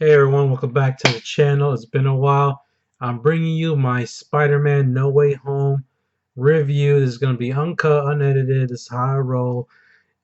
Hey everyone, welcome back to the channel. It's been a while. I'm bringing you my Spider-Man No Way Home review. This is going to be uncut, unedited. This is how I roll.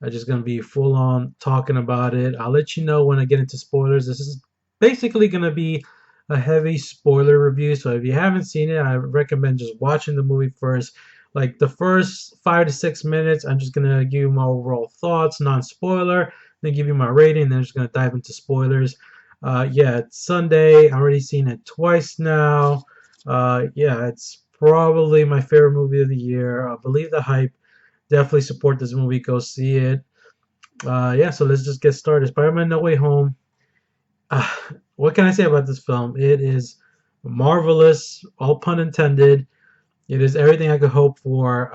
I'm just going to be full on talking about it. I'll let you know when I get into spoilers. This is basically going to be a heavy spoiler review. So if you haven't seen it, I recommend just watching the movie first. Like the first 5 to 6 minutes, I'm just going to give you my overall thoughts, non-spoiler, then give you my rating, then I'm just going to dive into spoilers. Yeah, it's Sunday. I've already seen it twice now. Yeah, it's probably my favorite movie of the year. I believe the hype. Definitely support this movie. Go see it. Yeah, so let's just get started. Spider-Man No Way Home. Uh, what can I say about this film? It is marvelous, all pun intended. It is everything I could hope for.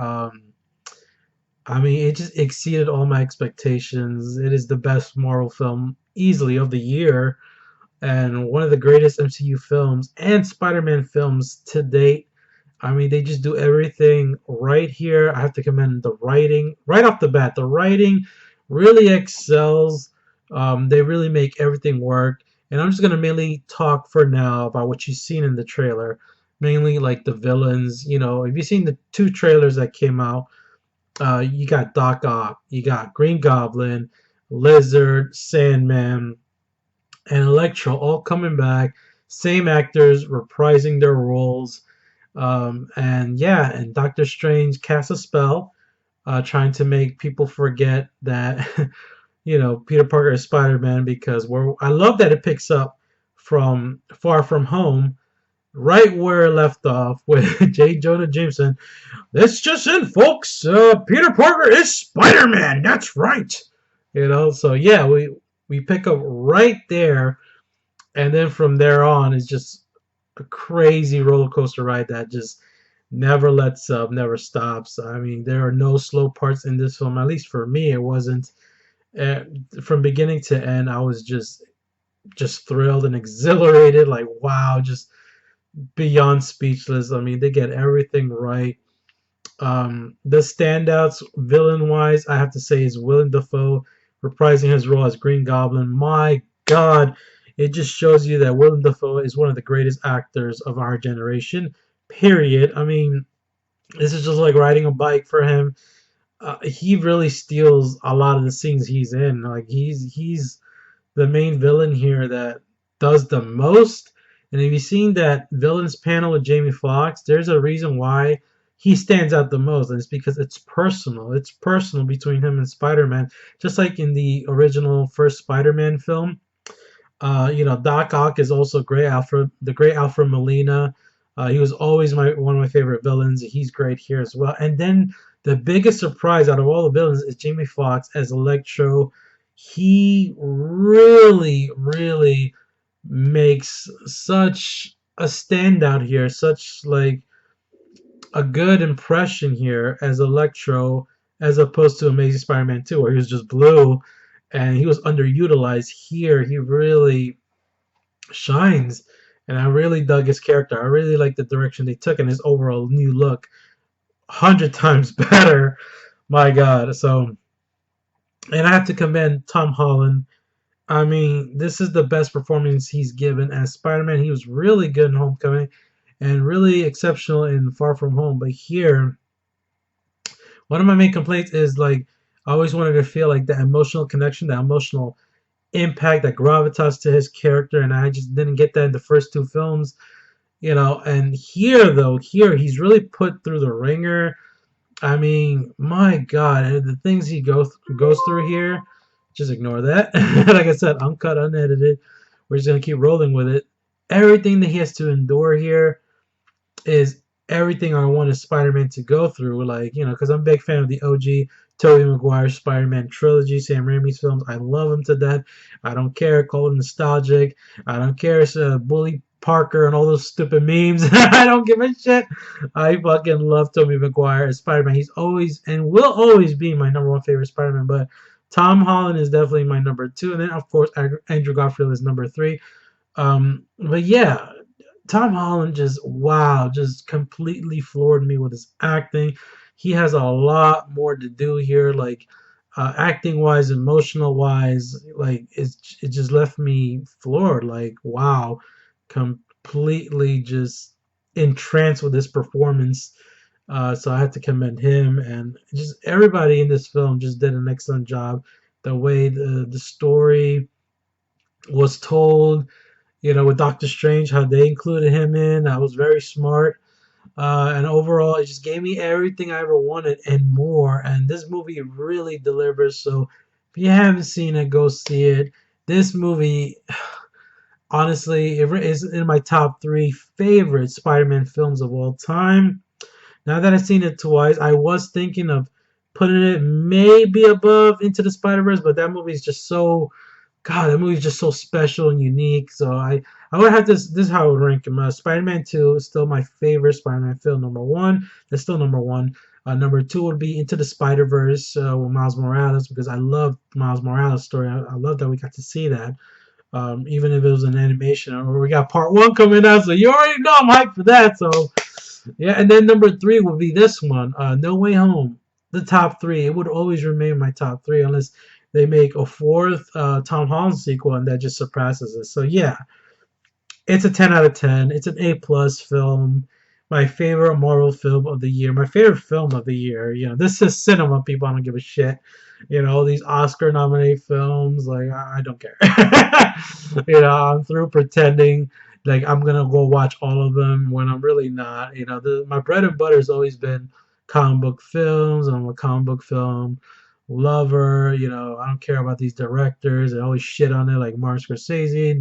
I mean, it just exceeded all my expectations. It is the best Marvel film easily of the year and one of the greatest MCU films and Spider-Man films to date. I mean, they just do everything right here. I have to commend the writing right off the bat. The writing really excels. They really make everything work. And I'm just gonna mainly talk for now about what you've seen in the trailer, mainly like the villains. You know, if you've seen the two trailers that came out, you got Doc Ock, you got Green Goblin, Lizard, Sandman, and Elektro all coming back, same actors reprising their roles. And yeah, and Doctor Strange casts a spell, trying to make people forget that Peter Parker is Spider-Man because I love that it picks up from Far From Home, right where it left off with J. Jonah Jameson. That's just in, folks. Peter Parker is Spider-Man. That's right. So yeah, we pick up right there, and then from there on, it's just a crazy roller coaster ride that just never lets up, never stops. I mean, there are no slow parts in this film. At least for me, it wasn't. Uh, from beginning to end, I was just thrilled and exhilarated. Like wow, just beyond speechless. I mean, they get everything right. The standouts villain wise, I have to say, is Willem Dafoe reprising his role as Green Goblin. My God, it just shows you that Willem Dafoe is one of the greatest actors of our generation. Period. I mean, this is just like riding a bike for him. He really steals a lot of the scenes he's in. Like he's the main villain here that does the most. And if you've seen that villains panel with Jamie Foxx, there's a reason why he stands out the most, and it's because it's personal. It's personal between him and Spider-Man, just like in the original first Spider-Man film. Doc Ock is also great. The great Alfred Molina. He was always one of my favorite villains. He's great here as well. And then the biggest surprise out of all the villains is Jamie Foxx as Elektro. He really, really makes such a standout here, such like a good impression here as Elektro, as opposed to Amazing Spider-Man 2, where he was just blue and he was underutilized. Here, he really shines, and I really dug his character. I really like the direction they took and his overall new look. 100 times better, my God. So, and I have to commend Tom Holland. I mean, this is the best performance he's given as Spider-Man. He was really good in Homecoming and really exceptional in Far From Home. But here, one of my main complaints is like I always wanted to feel like the emotional connection, the emotional impact, that gravitas to his character, and I just didn't get that in the first two films. And here though, here he's really put through the ringer. I mean, my God, and the things he goes through here, just ignore that. Like I said, uncut, unedited. We're just gonna keep rolling with it. Everything that he has to endure here is everything I wanted Spider-Man to go through. Like, because I'm a big fan of the OG Tobey Maguire Spider-Man trilogy, Sam Raimi's films. I love them to death. I don't care. Call them nostalgic. I don't care. It's Bully Parker and all those stupid memes. I don't give a shit. I fucking love Tobey Maguire as Spider-Man. He's always and will always be my number one favorite Spider-Man. But Tom Holland is definitely my number two. And then, of course, Andrew Garfield is number three. But yeah, Tom Holland just completely floored me with his acting. He has a lot more to do here. Like, acting wise, emotional wise, like it just left me floored. Like wow, completely just entranced with this performance. So I had to commend him and just everybody in this film just did an excellent job. The way the story was told, with Doctor Strange, how they included him in, that was very smart. And overall, it just gave me everything I ever wanted and more. And this movie really delivers. So if you haven't seen it, go see it. This movie, honestly, it is in my top three favorite Spider-Man films of all time. Now that I've seen it twice, I was thinking of putting it maybe above Into the Spider-Verse, but that movie is just so God, that movie's just so special and unique. So I would have this. This is how I would rank him. Spider-Man 2 is still my favorite Spider-Man film. Number one, that's still number one. Number two would be Into the Spider-Verse with Miles Morales because I love Miles Morales' story. I love that we got to see that. Even if it was an animation, or we got part one coming out, so you already know I'm hyped for that. So yeah, and then number three would be this one, No Way Home. The top three. It would always remain my top three unless they make a fourth Tom Holland sequel and that just surpasses it. So yeah, it's a 10 out of 10. It's an A plus film. My favorite Marvel film of the year. My favorite film of the year. This is cinema, people. I don't give a shit. All these Oscar nominated films, like I don't care. I'm through pretending like I'm gonna go watch all of them when I'm really not. My bread and butter has always been comic book films, and I'm a comic book film lover. I don't care about these directors. They always shit on it, like Martin Scorsese,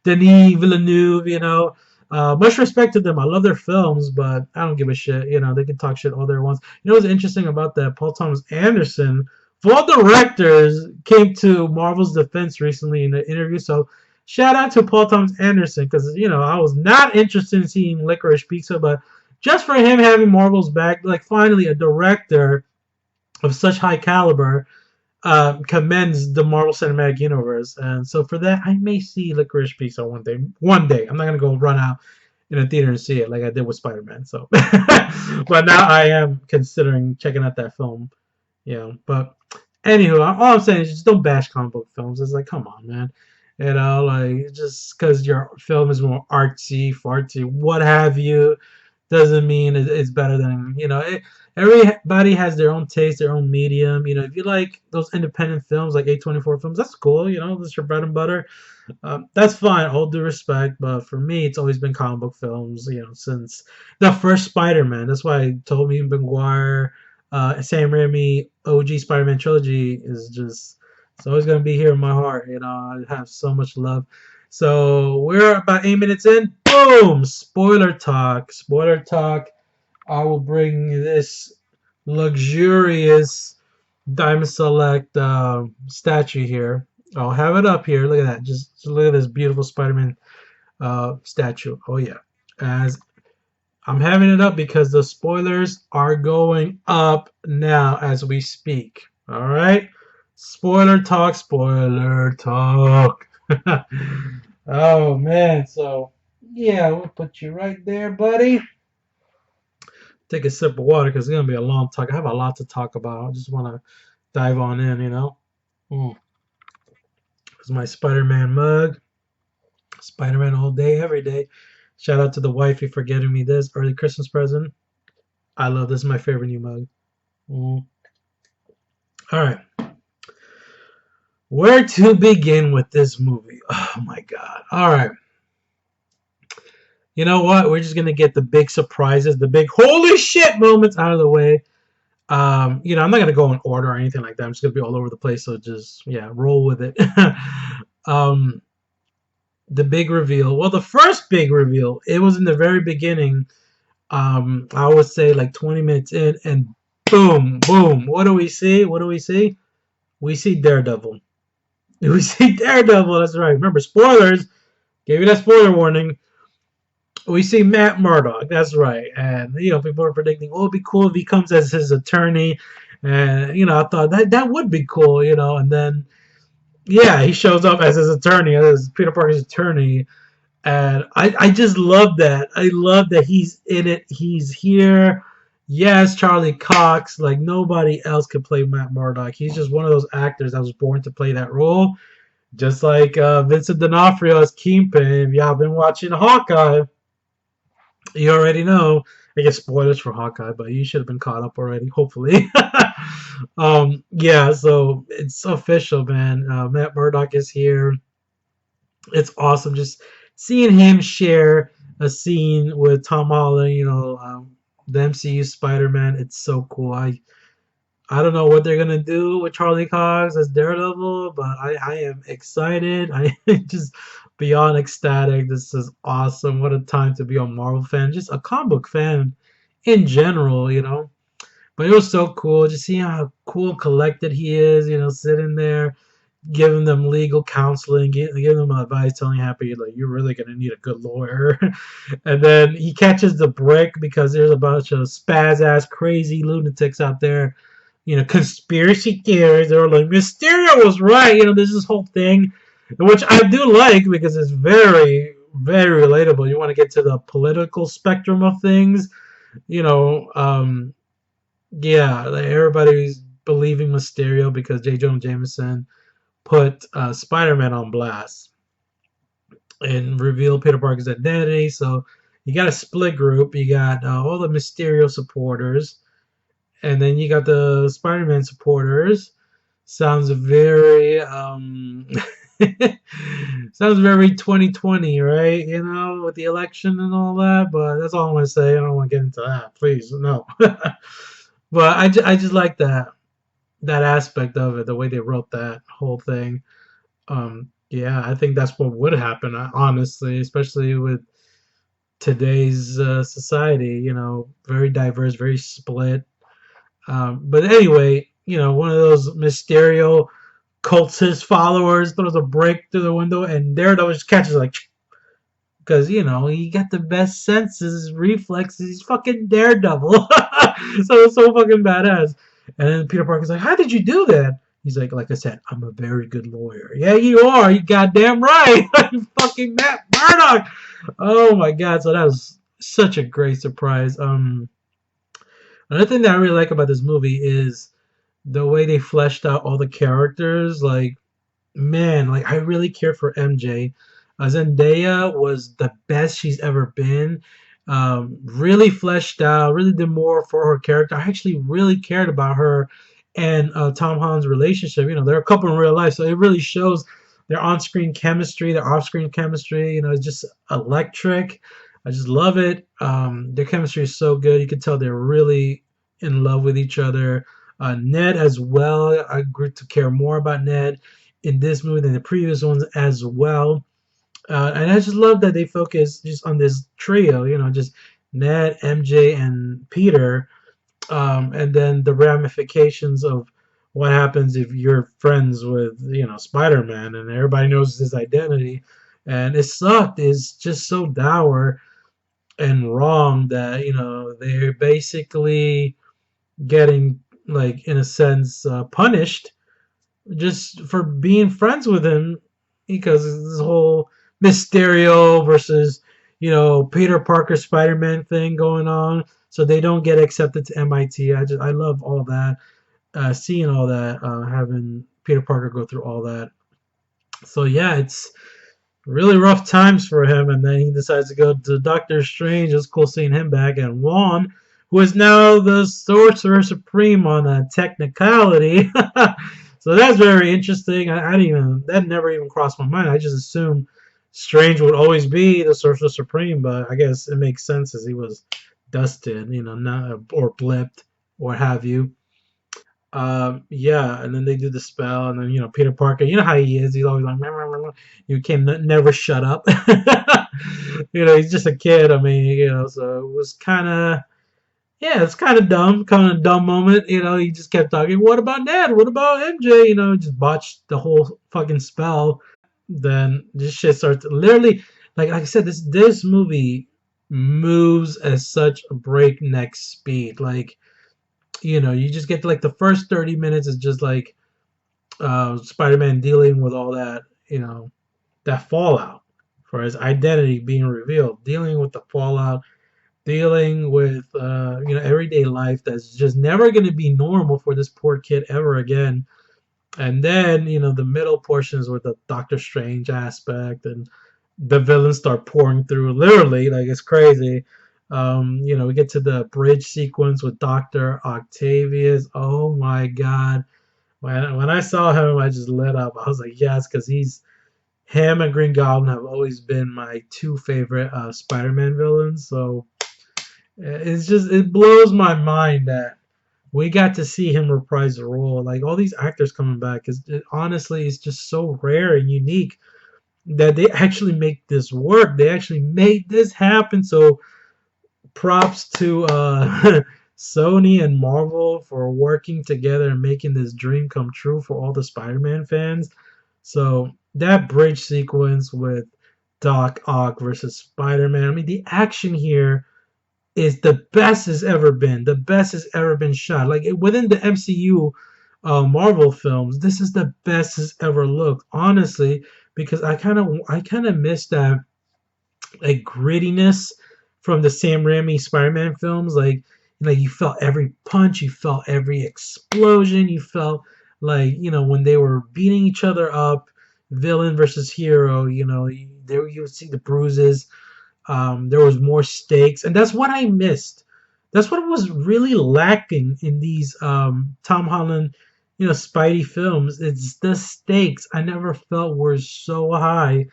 Denis Villeneuve. Much respect to them. I love their films, but I don't give a shit. They can talk shit all they want. What's interesting about that? Paul Thomas Anderson, of all directors, came to Marvel's defense recently in an interview. So shout out to Paul Thomas Anderson because I was not interested in seeing Licorice Pizza, but just for him having Marvel's back, like finally a director of such high caliber commends the Marvel Cinematic Universe, and so for that, I may see Licorice Pizza one day. One day, I'm not gonna go run out in a theater and see it like I did with Spider-Man. So, but now I am considering checking out that film. But anywho, all I'm saying is just don't bash comic book films. It's like, come on, man. Like just because your film is more artsy, fartsy, what have you, doesn't mean it's better than everybody has their own taste, their own medium. If you like those independent films like A24 films, that's cool. That's your bread and butter. That's fine, all due respect. But for me, it's always been comic book films. Since the first Spider-Man. That's why Tobey Maguire, Sam Raimi, OG Spider-Man trilogy is just it's always gonna be here in my heart. I have so much love. So we're about 8 minutes in. Boom! Spoiler talk. Spoiler talk. I will bring this luxurious Diamond Select statue here. I'll have it up here. Look at that. Just look at this beautiful Spider-Man statue. Oh yeah. As I'm having it up because the spoilers are going up now as we speak. All right. Spoiler talk. Spoiler talk. Oh man. So yeah, we'll put you right there, buddy. Take a sip of water because it's gonna be a long talk. I have a lot to talk about. I just want to dive on in, It's my Spider-Man mug. Spider-Man all day, every day. Shout out to the wifey for getting me this early Christmas present. I love this. Is my favorite new mug. All right. Where to begin with this movie? Oh my God. All right. You know what? We're just gonna get the big surprises, the big holy shit moments out of the way. I'm not gonna go in order or anything like that. I'm just gonna be all over the place. So just roll with it. The big reveal. Well, the first big reveal. It was in the very beginning. I would say like 20 minutes in, and boom, boom. What do we see? What do we see? We see Daredevil. We see Daredevil. That's right. Remember, spoilers. Gave you that spoiler warning. We see Matt Murdock. That's right. And, people are predicting, it'd be cool if he comes as his attorney. And, I thought that would be cool, And then, he shows up as his attorney, as Peter Parker's attorney. And I just love that. I love that he's in it. He's here. Yes, Charlie Cox. Like nobody else could play Matt Murdock. He's just one of those actors that was born to play that role. Just like Vincent D'Onofrio as Kingpin. If y'all been watching Hawkeye, you already know. I guess spoilers for Hawkeye, but you should have been caught up already, hopefully. Yeah, so it's official, man. Matt Murdock is here. It's awesome just seeing him share a scene with Tom Holland. The MCU Spider-Man. It's so cool. I don't know what they're gonna do with Charlie Cox as Daredevil, but I am excited. I just beyond ecstatic. This is awesome. What a time to be a Marvel fan, just a comic book fan in general. But it was so cool just seeing how cool collected he is. Sitting there giving them legal counseling, giving them advice, telling Happy like you're really gonna need a good lawyer. And then he catches the brick because there's a bunch of spaz ass crazy lunatics out there. Conspiracy theories. They were like Mysterio was right. There's this whole thing, which I do like because it's very very relatable. You want to get to the political spectrum of things. You know, um, yeah, like everybody's believing Mysterio because J. Jonah Jameson put Spider-Man on blast and revealed Peter Parker's identity. So you got a split group. You got all the Mysterio supporters, and then you got the Spider-Man supporters. Sounds very sounds very 2020, right? With the election and all that. But that's all I'm gonna say. I don't want to get into that. Please, no. But I just like that aspect of it, the way they wrote that whole thing. Yeah, I think that's what would happen, honestly, especially with today's society. Very diverse, very split. But anyway, one of those Mysterio cultist followers throws a brick through the window, and Daredevil just catches like, because he got the best senses, reflexes. He's fucking Daredevil, so it's so fucking badass. And then Peter Parker's like, "How did you do that?" He's like I said, I'm a very good lawyer. Yeah, you are. You goddamn right. You fucking Matt Murdock. Oh my god. So that was such a great surprise. Another thing that I really like about this movie is the way they fleshed out all the characters. Like, man, like I really cared for MJ. Zendaya was the best she's ever been. Really fleshed out, really did more for her character. I actually really cared about her and Tom Holland's relationship. They're a couple in real life, so it really shows their on-screen chemistry, their off-screen chemistry. It's just electric. I just love it. Their chemistry is so good. You can tell they're really in love with each other. Ned as well. I grew to care more about Ned in this movie than the previous ones as well. And I just love that they focus just on this trio, just Ned, MJ, and Peter, and then the ramifications of what happens if you're friends with, Spider-Man, and everybody knows his identity. And it sucked. It's just so dour and wrong that they're basically getting, like, in a sense, punished just for being friends with him, because this whole Mysterio versus Peter Parker Spider-Man thing going on, so they don't get accepted to MIT. I love all that, seeing all that, having Peter Parker go through all that. So yeah, it's really rough times for him, and then he decides to go to Doctor Strange. It's cool seeing him back, and Juan, who is now the Sorcerer Supreme on a technicality. So that's very interesting. I didn't even, that never even crossed my mind. I just assumed Strange would always be the Sorcerer Supreme, but I guess it makes sense as he was dusted, not or blipped, or have you. Yeah, and then they do the spell, and then Peter Parker. You know how he is. He's always like, "Meh, meh, meh, meh." You can never shut up. He's just a kid. I mean, so it was kind of, yeah, it's kind of dumb moment. He just kept talking. What about Ned? What about MJ? Just botched the whole fucking spell. Then this shit starts literally, like I said, this movie moves at such a breakneck speed. Like, you just get to, like, the first 30 minutes is just like Spider-Man dealing with all that, that fallout for his identity being revealed, dealing with the fallout, dealing with everyday life that's just never going to be normal for this poor kid ever again. And then the middle portions with the Doctor Strange aspect, and the villains start pouring through literally like it's crazy. We get to the bridge sequence with Dr. Octavius. Oh my god. When I saw him, I just lit up. I was like, yes, because him and Green Goblin have always been my two favorite Spider-Man villains. So it blows my mind that we got to see him reprise the role. Like all these actors coming back honestly it's just so rare and unique that they actually make this work. They actually made this happen. So props to Sony and Marvel for working together and making this dream come true for all the Spider-Man fans. So that bridge sequence with Doc Ock versus Spider-Man. I mean, the action here is the best it's ever been. The best it's ever been shot. Like within the MCU Marvel films, this is the best it's ever looked. Honestly, because I kind of miss that like grittiness from the Sam Raimi Spider-Man films. Like you felt every punch, you felt every explosion, you felt like when they were beating each other up, villain versus hero. There you would see the bruises. There was more stakes, and that's what I missed. That's what was really lacking in these Tom Holland, Spidey films. It's the stakes I never felt were so high.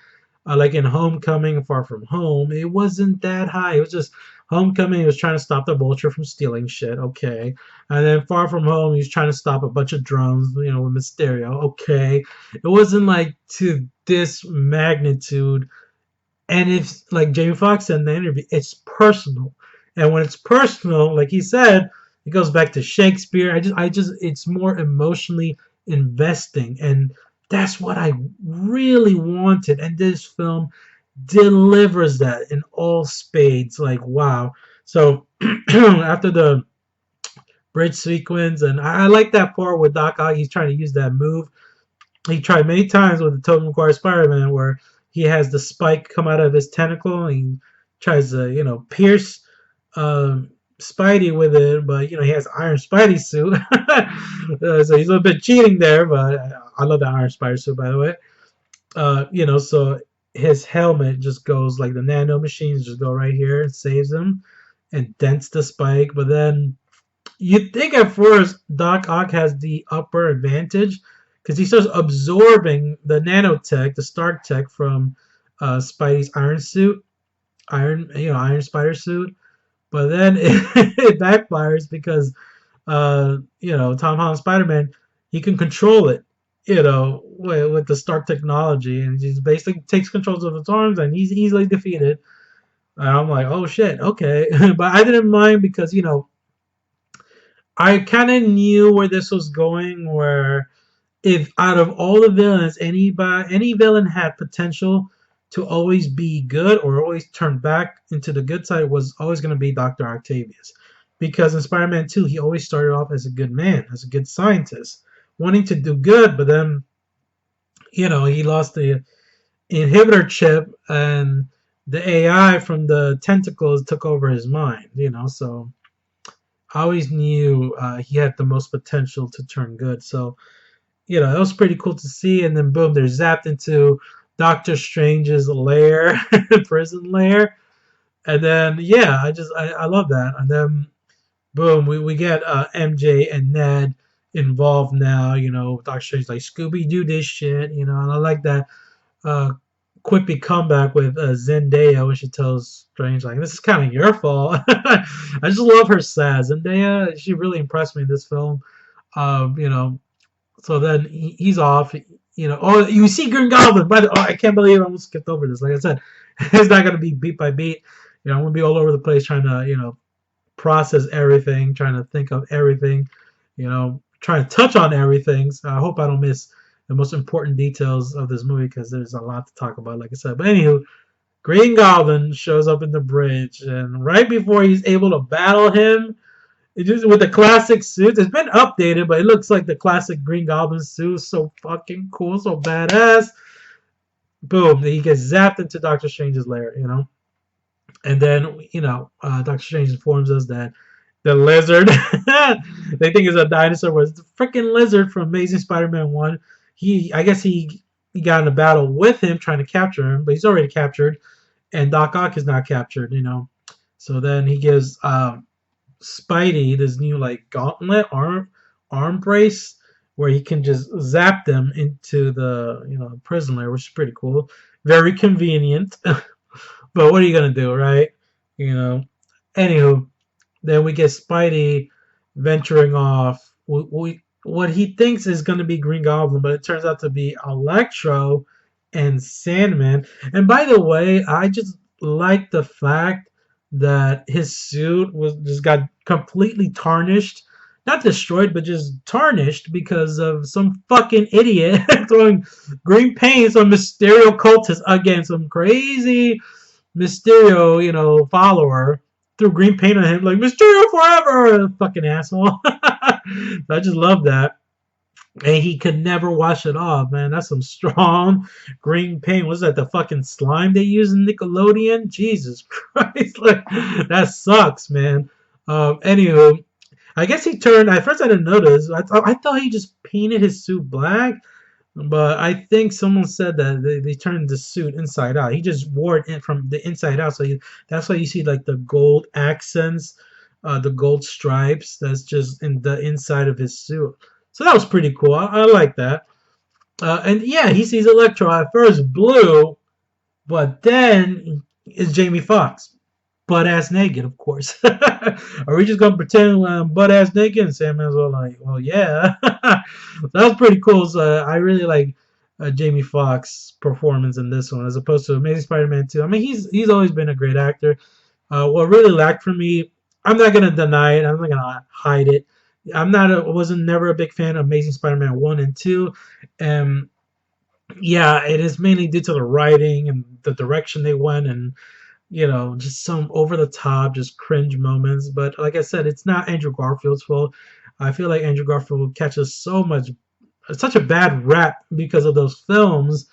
Like in Homecoming, Far From Home, it wasn't that high. It was just Homecoming. He was trying to stop the Vulture from stealing shit. Okay, and then Far From Home, he was trying to stop a bunch of drones. With Mysterio. Okay, it wasn't like to this magnitude. And if, like Jamie Foxx said in the interview, it's personal. And when it's personal, like he said, it goes back to Shakespeare. It's more emotionally investing. And that's what I really wanted. And this film delivers that in all spades. Like, wow. So after the bridge sequence, and I like that part where Doc Ock, he's trying to use that move he tried many times with the Tobey Maguire Spider-Man where he has the spike come out of his tentacle and he tries to, pierce Spidey with it, but he has Iron Spidey suit, so he's a little bit cheating there. But I love the Iron Spider suit, by the way. So his helmet just goes like the nano machines just go right here and saves him and dents the spike. But then you'd think at first Doc Ock has the upper advantage because he starts absorbing the nanotech, the Stark tech from Spidey's Iron Spider suit. But then it backfires because Tom Holland Spider-Man, he can control it, with the Stark technology, and he just basically takes control of its arms, and he's easily defeated. And I'm like, oh shit, okay, but I didn't mind because I kind of knew where this was going. Where if out of all the villains, any villain had potential to always be good or always turn back into the good side, was always going to be Dr. Octavius. Because in Spider-Man 2, he always started off as a good man, as a good scientist, wanting to do good, but then, he lost the inhibitor chip and the AI from the tentacles took over his mind, so I always knew he had the most potential to turn good. So, that was pretty cool to see. And then boom, they're zapped into Doctor Strange's lair, prison lair. And then I love that. And then boom, we get MJ and Ned involved now. Doctor Strange's like, Scooby Doo this shit. And I like that quippy comeback with Zendaya when she tells Strange like, this is kind of your fault. I just love her sass. Zendaya, she really impressed me in this film. So then he's off. Oh, you see Green Goblin. I can't believe I almost skipped over this. Like I said, it's not going to be beat by beat. I'm going to be all over the place trying to, process everything, trying to think of everything, trying to touch on everything. So I hope I don't miss the most important details of this movie because there's a lot to talk about, like I said. But anywho, Green Goblin shows up in the bridge, and right before he's able to battle him, it just with the classic suit. It's been updated, but it looks like the classic Green Goblin suit. So fucking cool, so badass. Boom, he gets zapped into Doctor Strange's lair, And then, Doctor Strange informs us that the lizard, they think is a dinosaur, was the freaking lizard from Amazing Spider-Man 1. I guess he got in a battle with him trying to capture him, but he's already captured, and Doc Ock is not captured. So then he gives Spidey this new like gauntlet arm brace where he can just zap them into the prison lair, which is pretty cool. Very convenient. But what are you gonna do, right? You know. Anywho, then we get Spidey venturing off. What he thinks is going to be Green Goblin, but it turns out to be Elektro and Sandman. And by the way, I just like the fact that his suit was just got completely tarnished. Not destroyed, but just tarnished because of some fucking idiot throwing green paint on Mysterio cultists. Again, some crazy Mysterio, follower threw green paint on him like Mysterio forever, fucking asshole. I just love that. And he could never wash it off, man. That's some strong green paint. Was that the fucking slime they use in Nickelodeon? Jesus Christ, like that sucks, man. Anywho, I guess he turned. At first, I didn't notice. I thought he just painted his suit black, but I think someone said that they turned the suit inside out. He just wore it in from the inside out. So that's why you see like the gold accents, the gold stripes. That's just in the inside of his suit. So that was pretty cool. I like that. And yeah, he sees Elektro at first blue, but then it's Jamie Foxx. Butt ass naked, of course. Are we just gonna pretend I'm butt ass naked? And Sandman's all like, well, yeah. That was pretty cool. So I really like Jamie Foxx's performance in this one, as opposed to Amazing Spider-Man 2. I mean, he's always been a great actor. What really lacked for me, I'm not gonna deny it. I'm not gonna hide it. Wasn't never a big fan of Amazing Spider-Man 1 and 2. And yeah, it is mainly due to the writing and the direction they went, and just some over the top, just cringe moments. But like I said, it's not Andrew Garfield's fault. I feel like Andrew Garfield catches such a bad rap because of those films.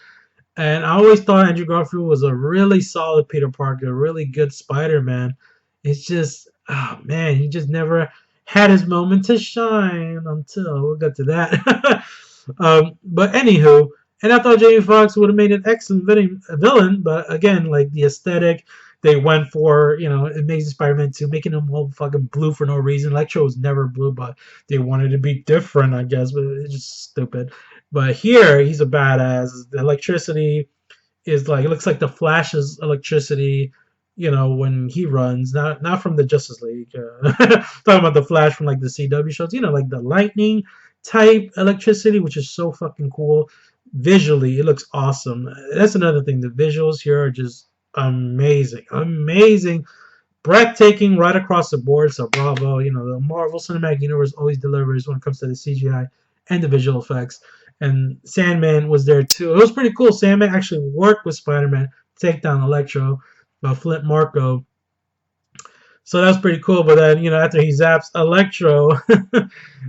And I always thought Andrew Garfield was a really solid Peter Parker, a really good Spider-Man. It's just, oh man, he just never had his moment to shine until we'll get to that. But anywho, and I thought Jamie Foxx would have made an excellent villain, but again, like the aesthetic, they went for, Amazing Spider-Man 2, making him all fucking blue for no reason. Electro was never blue, but they wanted to be different, I guess, but it's just stupid. But here, he's a badass. The electricity is like, it looks like the Flash's electricity, when he runs, not from the Justice League. Talking about the Flash from like the CW shows, like the lightning type electricity, which is so fucking cool. Visually, it looks awesome. That's another thing. The visuals here are just amazing, breathtaking right across the board. So bravo. The Marvel Cinematic Universe always delivers when it comes to the CGI and the visual effects. And Sandman was there too. It was pretty cool. Sandman actually worked with Spider-Man to take down Elektro, Flint Marko. So that was pretty cool. But then, after he zaps Elektro,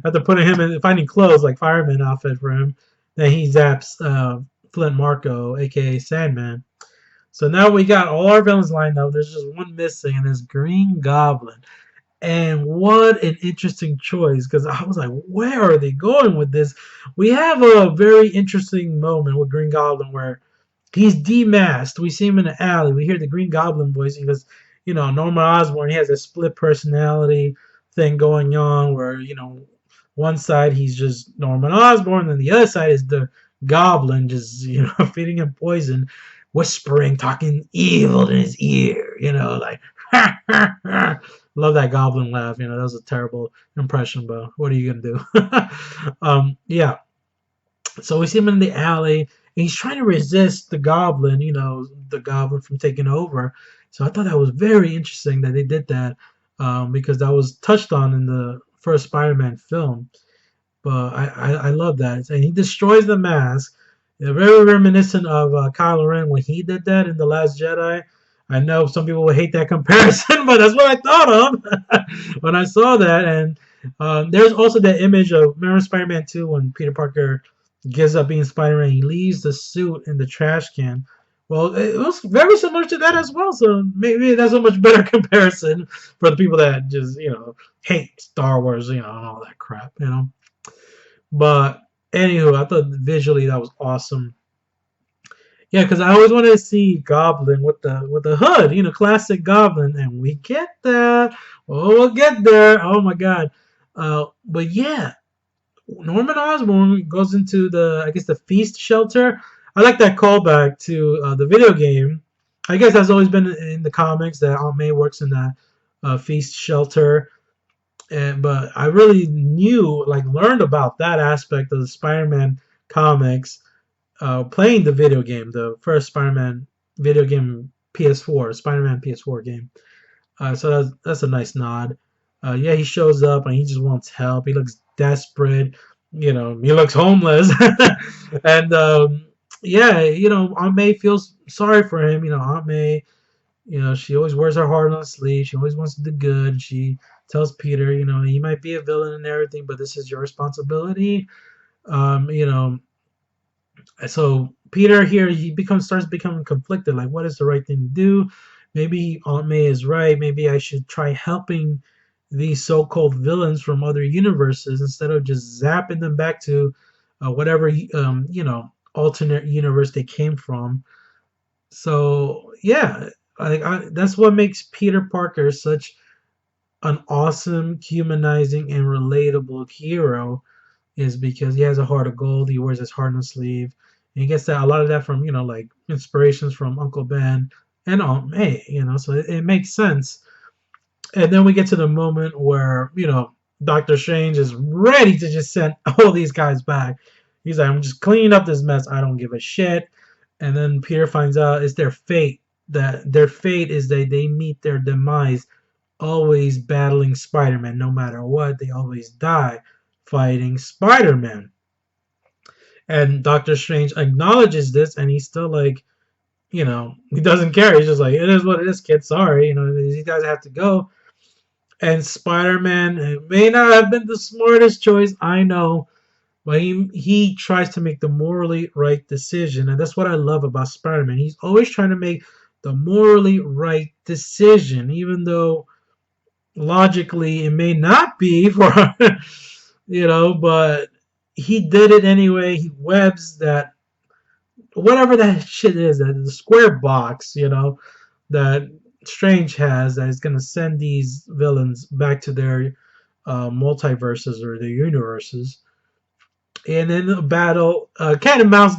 after putting him in, finding clothes like fireman outfit for him, then he zaps Flint Marko, aka Sandman. So now we got all our villains lined up. There's just one missing, and it's Green Goblin. And what an interesting choice, because I was like, where are they going with this? We have a very interesting moment with Green Goblin where he's demasked. We see him in the alley. We hear the Green Goblin voice because, Norman Osborn, he has a split personality thing going on where, one side he's just Norman Osborn, and the other side is the Goblin just, feeding him poison, whispering, talking evil in his ear, like, ha, ha, ha. Love that Goblin laugh. That was a terrible impression, but what are you going to do? Yeah. So we see him in the alley, and he's trying to resist the Goblin, the Goblin from taking over. So I thought that was very interesting that they did that, because that was touched on in the first Spider-Man film. But I love that. And he destroys the mask. Very reminiscent of Kylo Ren when he did that in The Last Jedi. I know some people would hate that comparison, but that's what I thought of when I saw that. And there's also that image of, remember Spider-Man 2 when Peter Parker gives up being Spider-Man, he leaves the suit in the trash can. Well, it was very similar to that as well. So maybe that's a much better comparison for the people that just hate Star Wars, and all that crap, But anywho, I thought visually that was awesome. Yeah, because I always wanted to see Goblin with the hood, classic Goblin, and we get that. Oh, we'll get there. Oh my God. But yeah, Norman Osborn goes into I guess the feast shelter. I like that callback to the video game. I guess that's always been in the comics that Aunt May works in that feast shelter. But I really learned about that aspect of the Spider-Man comics playing the video game, the first Spider-Man video game PS4, Spider-Man PS4 game. So that's a nice nod. Yeah, he shows up and he just wants help. He looks desperate. He looks homeless. And yeah, Aunt May feels sorry for him. Aunt May, she always wears her heart on her sleeve. She always wants to do good. She tells Peter, he might be a villain and everything, but this is your responsibility. Um, you know, so Peter here, he starts becoming conflicted. Like, what is the right thing to do? Maybe Aunt May is right. Maybe I should try helping these so-called villains from other universes instead of just zapping them back to whatever alternate universe they came from. So yeah, that's what makes Peter Parker such an awesome, humanizing, and relatable hero is because he has a heart of gold. He wears his heart on his sleeve. And he gets a lot of that from, like inspirations from Uncle Ben and Aunt May, so it makes sense. And then we get to the moment where, Doctor Strange is ready to just send all these guys back. He's like, I'm just cleaning up this mess. I don't give a shit. And then Peter finds out it's their fate. That their fate is that they meet their demise always battling Spider-Man. No matter what, they always die fighting Spider-Man. And Doctor Strange acknowledges this, and he's still like, he doesn't care. He's just like, it is what it is, kid. Sorry, these guys have to go. And Spider-Man may not have been the smartest choice, I know, but he tries to make the morally right decision, and that's what I love about Spider-Man. He's always trying to make the morally right decision, even though logically it may not be for but he did it anyway. He webs that whatever that shit is, that the square box, that Strange has, that is going to send these villains back to their multiverses or their universes. And then the battle, cat and mouse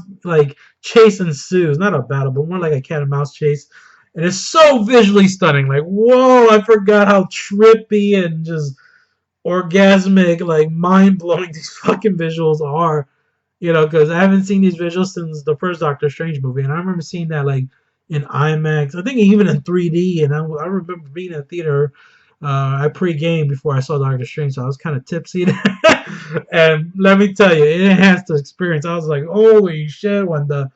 chase ensues. Not a battle, but more like a cat and mouse chase. And it's so visually stunning. Like, whoa, I forgot how trippy and just orgasmic, mind-blowing these fucking visuals are. Because I haven't seen these visuals since the first Doctor Strange movie. And I remember seeing that, in IMAX. I think even in 3D. And I remember being in a theater. I pre-gamed before I saw Doctor Strange, so I was kind of tipsy. And let me tell you, it enhanced the experience. I was like, holy shit, when the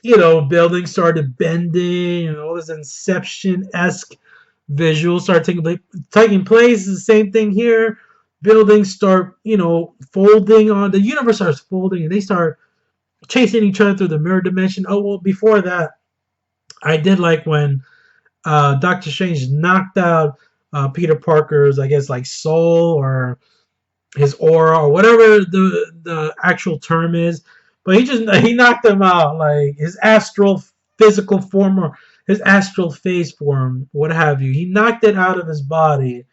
buildings started bending and all this Inception-esque visuals start taking place. The same thing here. Buildings start, folding on. The universe starts folding, and they start chasing each other through the mirror dimension. Oh, well, before that, I did like when Doctor Strange knocked out Peter Parker's, I guess, soul or his aura or whatever the actual term is. But he knocked him out, his astral physical form or his astral phase form, what have you. He knocked it out of his body.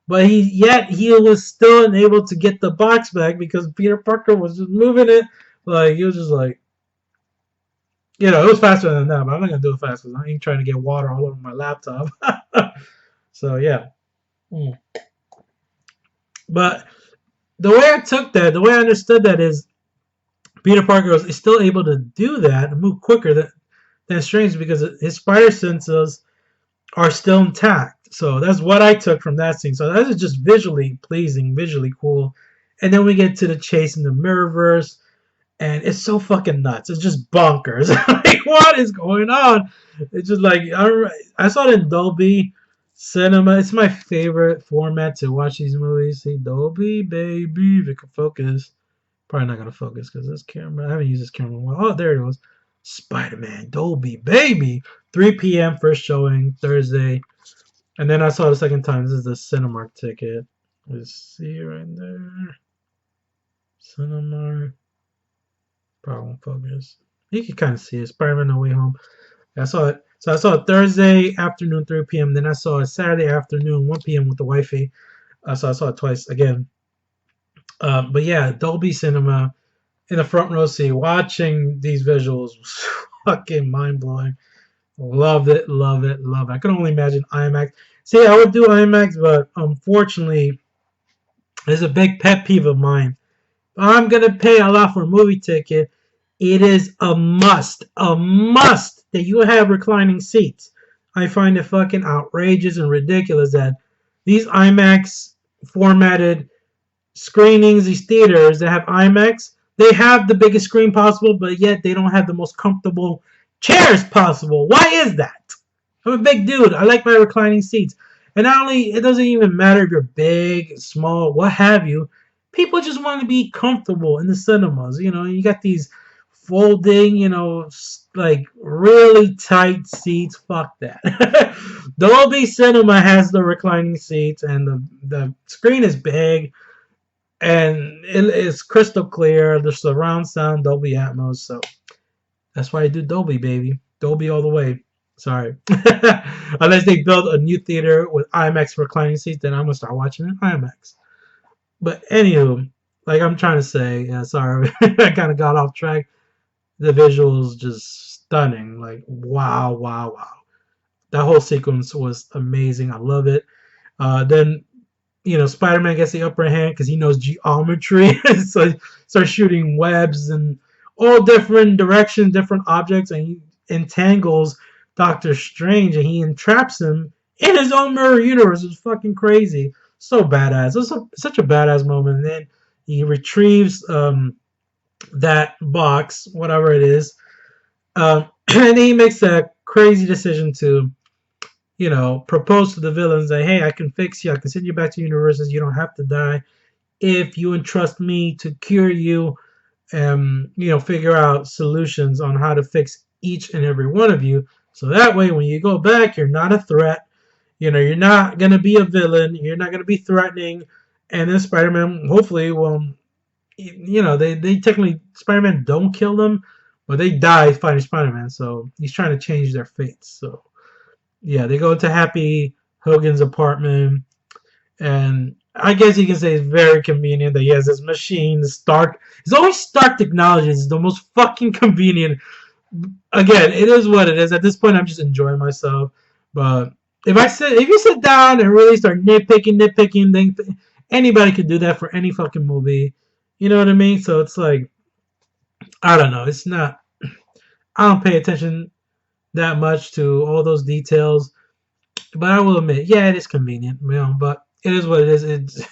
But he was still unable to get the box back because Peter Parker was just moving it. He was just like, it was faster than that, but I'm not going to do it fast because I ain't trying to get water all over my laptop. So, yeah. But the way I took that, the way I understood that is Peter Parker is still able to do that and move quicker than Strange because his spider senses are still intact. So that's what I took from that scene. So that is just visually pleasing, visually cool. And then we get to the chase in the Mirrorverse, and it's so fucking nuts. It's just bonkers. What is going on? It's just I saw it in Dolby Cinema. It's my favorite format to watch these movies. See, Dolby, baby, if it can focus. Probably not gonna focus because this camera. I haven't used this camera in a while. Oh, there it goes. Spider-Man Dolby, baby. 3 p.m. first showing Thursday. And then I saw the second time. This is the Cinemark ticket. Let's see right there. Cinemark. Problem focus. You can kind of see it. Spider-Man No Way Home. I saw it. So I saw it Thursday afternoon, 3 p.m. Then I saw it Saturday afternoon, 1 p.m. with the wifey. So I saw it twice again. But yeah, Dolby Cinema in the front row seat, watching these visuals was fucking mind blowing. Loved it, love it, love it. I can only imagine IMAX. See, I would do IMAX, but unfortunately, there's a big pet peeve of mine. I'm gonna pay a lot for a movie ticket. It is a must that you have reclining seats. I find it fucking outrageous and ridiculous that these IMAX formatted screenings, these theaters that have IMAX, they have the biggest screen possible, but yet they don't have the most comfortable chairs possible. Why is that? I'm a big dude. I like my reclining seats. And not only, it doesn't even matter if you're big, small, what have you. People just want to be comfortable in the cinemas. You know, you got these folding, you know, like really tight seats. Fuck that. Dolby Cinema has the reclining seats, and the screen is big, and it's crystal clear. There's surround sound, Dolby Atmos. So that's why I do Dolby, baby. Dolby all the way. Sorry. Unless they build a new theater with IMAX reclining seats, then I'm going to start watching it in IMAX. But anywho, like I'm trying to say, yeah, sorry, I kind of got off track. The visuals just stunning. Like, wow, wow, wow. That whole sequence was amazing. I love it. Then, you know, Spider-Man gets the upper hand because he knows geometry. So he starts shooting webs and all different directions, different objects, and he entangles Doctor Strange and he entraps him in his own mirror universe. It's fucking crazy. So badass. It was such a badass moment. And then he retrieves that box, whatever it is, and then he makes a crazy decision to, you know, propose to the villains that, hey, I can fix you. I can send you back to universes. You don't have to die if you entrust me to cure you and, you know, figure out solutions on how to fix each and every one of you. So that way, when you go back, you're not a threat. You know, you're not going to be a villain. You're not going to be threatening. And then Spider-Man, hopefully, will, you know, they technically, Spider-Man don't kill them, but they die fighting Spider-Man. So he's trying to change their fates. So, yeah, they go to Happy Hogan's apartment. And I guess you can say it's very convenient that he has this machine, Stark. It's always Stark technology. It's the most fucking convenient. Again, it is what it is. At this point, I'm just enjoying myself. But if you sit down and really start nitpicking, then anybody could do that for any fucking movie. You know what I mean? So it's like, I don't know. It's not. I don't pay attention that much to all those details. But I will admit, yeah, it is convenient, you know. But it is what it is. It's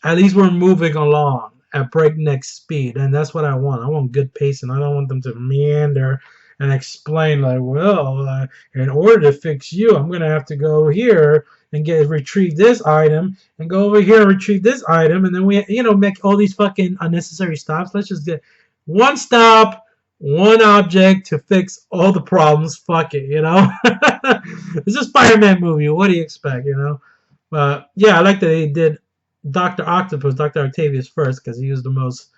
at least we're moving along at breakneck speed, and that's what I want. I want good pacing. I don't want them to meander and explain like, well, in order to fix you, I'm gonna have to go here and retrieve this item, and go over here and retrieve this item, and then we, you know, make all these fucking unnecessary stops. Let's just get one stop, one object to fix all the problems. Fuck it, you know. It's a Spider-Man movie. What do you expect, you know? But yeah, I like that they did Dr. Octavius first, because he was the most,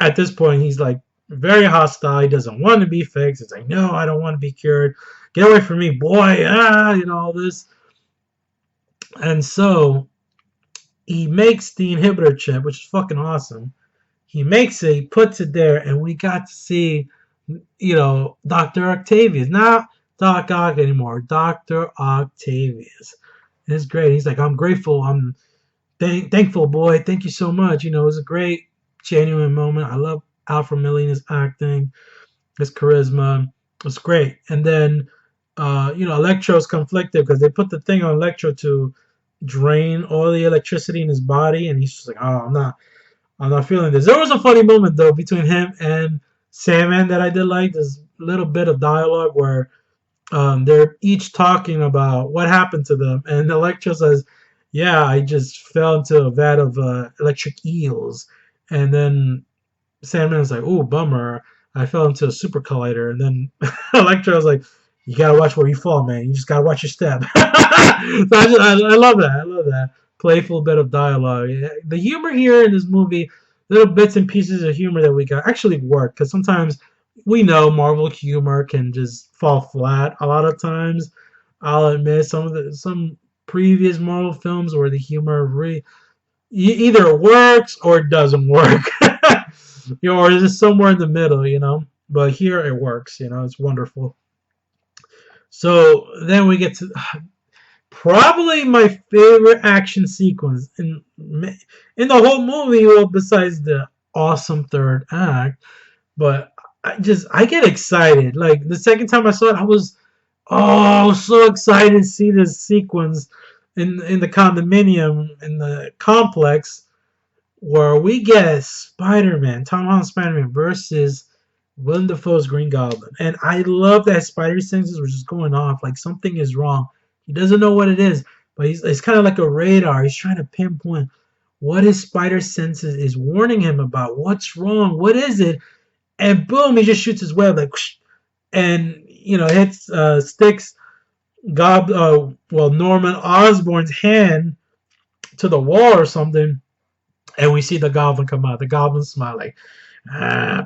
at this point, he's like very hostile. He doesn't want to be fixed. It's like, no, I don't want to be cured. Get away from me, boy. You know, all this. And so he makes the inhibitor chip, which is fucking awesome. He makes it, he puts it there, and we got to see, you know, Dr. Octavius. Not Doc Ock anymore. Dr. Octavius. It's great. He's like, I'm grateful. I'm thankful, boy. Thank you so much. You know, it was a great, genuine moment. I love Alfred Molina's acting, his charisma. It was great. And then, you know, Elektro's conflicted because they put the thing on Elektro to drain all the electricity in his body, and he's just like, oh, I'm not feeling this. There was a funny moment though between him and Sandman that I did like. This little bit of dialogue where they're each talking about what happened to them, and Elektro says, yeah, I just fell into a vat of electric eels. And then Sandman's like, oh, bummer. I fell into a super collider, and then Elektro was like, "You gotta watch where you fall, man. You just gotta watch your step." So I love that. I love that playful bit of dialogue. The humor here in this movie, little bits and pieces of humor that we got, actually work because sometimes we know Marvel humor can just fall flat. A lot of times, I'll admit some previous Marvel films where the humor either works or it doesn't work. Or is it somewhere in the middle, But here it works, it's wonderful. So then we get to probably my favorite action sequence in the whole movie, well, besides the awesome third act. But I get excited. Like the second time I saw it, I was so excited to see this sequence in the condominium in the complex where we get Spider-Man, Tom Holland Spider-Man versus Willem Dafoe's Green Goblin. And I love that Spider senses were just going off like something is wrong. He doesn't know what it is, but it's kind of like a radar. He's trying to pinpoint what his spider senses is warning him about. What's wrong? What is it? And boom, he just shoots his web like, whoosh, and hits sticks Norman Osborn's hand to the wall or something. And we see the Goblin come out. The Goblin smile like,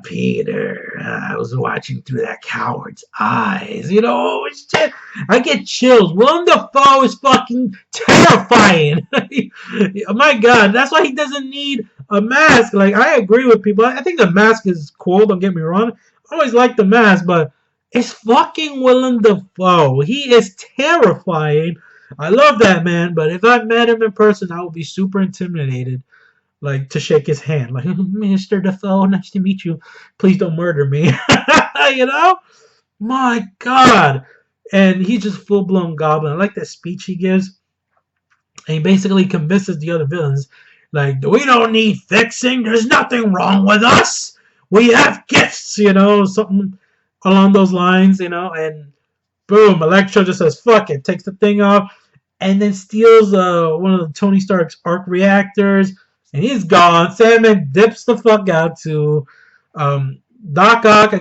Peter, I was watching through that coward's eyes. I get chills. Willem Dafoe is fucking terrifying. Oh my God, that's why he doesn't need a mask. Like, I agree with people. I think the mask is cool, don't get me wrong. I always like the mask, but it's fucking Willem Dafoe. He is terrifying. I love that man, but if I met him in person, I would be super intimidated. Like, to shake his hand. Like, Mr. Dafoe, nice to meet you. Please don't murder me. My God. And he's just full-blown Goblin. I like that speech he gives. And he basically convinces the other villains, like, we don't need fixing. There's nothing wrong with us. We have gifts, something along those lines, and boom, Elektro just says, fuck it, takes the thing off, and then steals one of the Tony Stark's arc reactors, and he's gone. Sandman dips the fuck out to Doc Ock.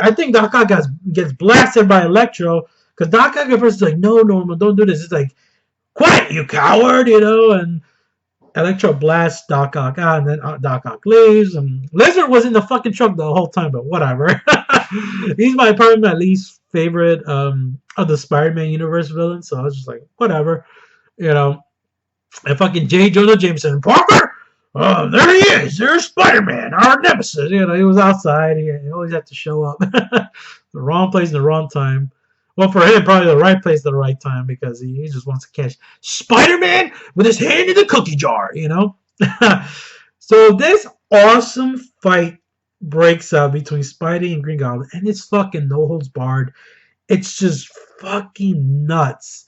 I think Doc Ock gets blasted by Elektro, because Doc Ock at first is like, no, Norman, don't do this. It's like, quiet, you coward, and Elektro blasts Doc Ock out, and then Doc Ock leaves. And Lizard was in the fucking truck the whole time, but whatever. He's probably my least favorite of the Spider-Man universe villain, so I was just like, whatever, And fucking J. Jonah Jameson, Parker, there he is. There's Spider-Man, our nemesis. He was outside. He always had to show up. The wrong place at the wrong time. Well, for him, probably the right place at the right time, because he just wants to catch Spider-Man with his hand in the cookie jar, So this awesome fight breaks out between Spidey and Green Goblin, and it's fucking no holds barred. It's just fucking nuts.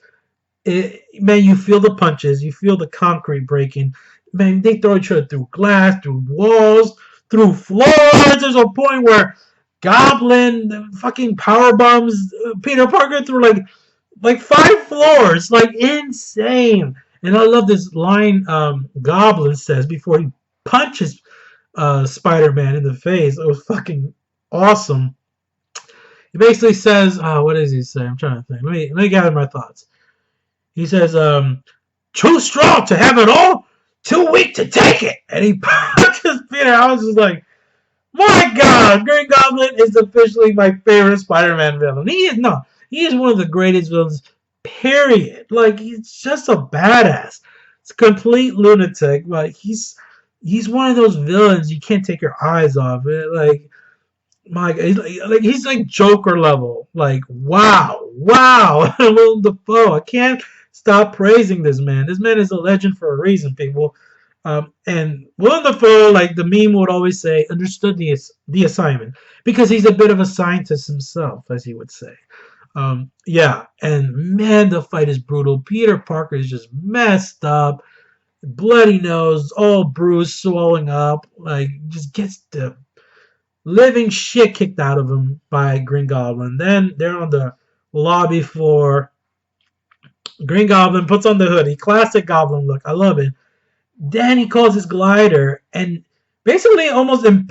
Man, you feel the punches, you feel the concrete breaking. Man, they throw each other through glass, through walls, through floors. There's a point where Goblin fucking power bombs Peter Parker through like 5 floors, like insane. And I love this line Goblin says before he punches Spider-Man in the face. It was fucking awesome. He basically says, what does he say? I'm trying to think. Let me gather my thoughts. He says, too strong to have it all, too weak to take it. And he punches Peter. I was just like, my God, Green Goblin is officially my favorite Spider-Man villain. He is one of the greatest villains, period. Like, he's just a badass. It's a complete lunatic, but he's one of those villains you can't take your eyes off it. Like, he's like Joker level. Like, wow, Willem Dafoe. I can't stop praising this man. This man is a legend for a reason, people. And Willem Dafoe, like the meme would always say, understood the assignment, because he's a bit of a scientist himself, as he would say. Yeah, and man, the fight is brutal. Peter Parker is just messed up, bloody nose, all bruised, swelling up, like just gets the living shit kicked out of him by Green Goblin. Then they're on the lobby floor. Green Goblin puts on the hoodie, classic Goblin look. I love it. Then he calls his glider, and basically almost it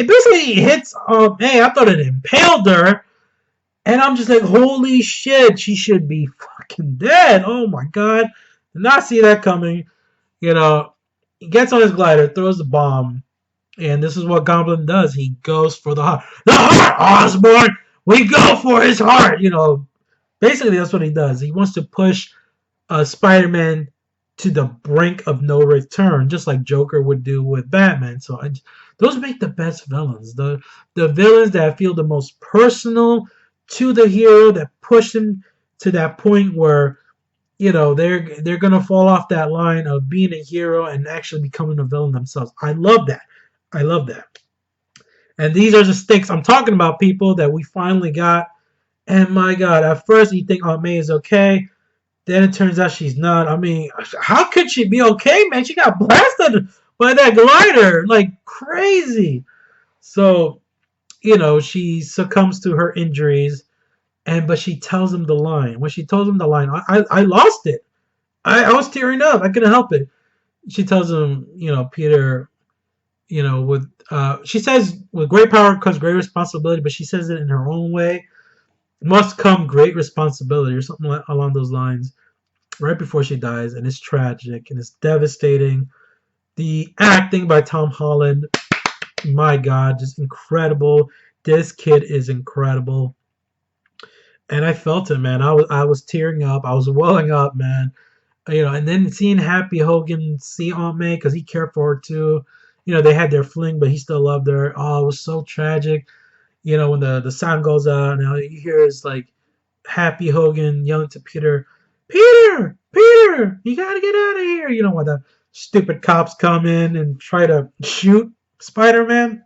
basically hits. Hey, I thought it impaled her, and I'm just like, holy shit, she should be fucking dead. Oh my god, did not see that coming. You know, he gets on his glider, throws the bomb, and this is what Goblin does. He goes for the heart. The heart, Osborn. We go for his heart. You know, basically that's what he does. He wants to push Spider-Man to the brink of no return, just like Joker would do with Batman. So those make the best villains. The villains that feel the most personal to the hero, that push him to that point where they're gonna fall off that line of being a hero and actually becoming a villain themselves. I love that. I love that. And these are the stakes I'm talking about, people, that we finally got. And my God, at first you think Aunt May is okay. Then it turns out she's not. I mean, how could she be okay, man? She got blasted by that glider like crazy. So, she succumbs to her injuries, but she tells him the line. When she tells him the line, I lost it. I was tearing up. I couldn't help it. She tells him, Peter, she says, with great power comes great responsibility, but she says it in her own way. Must come great responsibility, or something along those lines, right before she dies, and it's tragic and it's devastating. The acting by Tom Holland, my God, just incredible. This kid is incredible, and I felt it, man. I was tearing up. I was welling up, man. And then seeing Happy Hogan see Aunt May, because he cared for her too. They had their fling, but he still loved her. Oh, it was so tragic. When the sound goes out, now you hear is like Happy Hogan yelling to Peter, Peter, you gotta get out of here. When the stupid cops come in and try to shoot Spider-Man.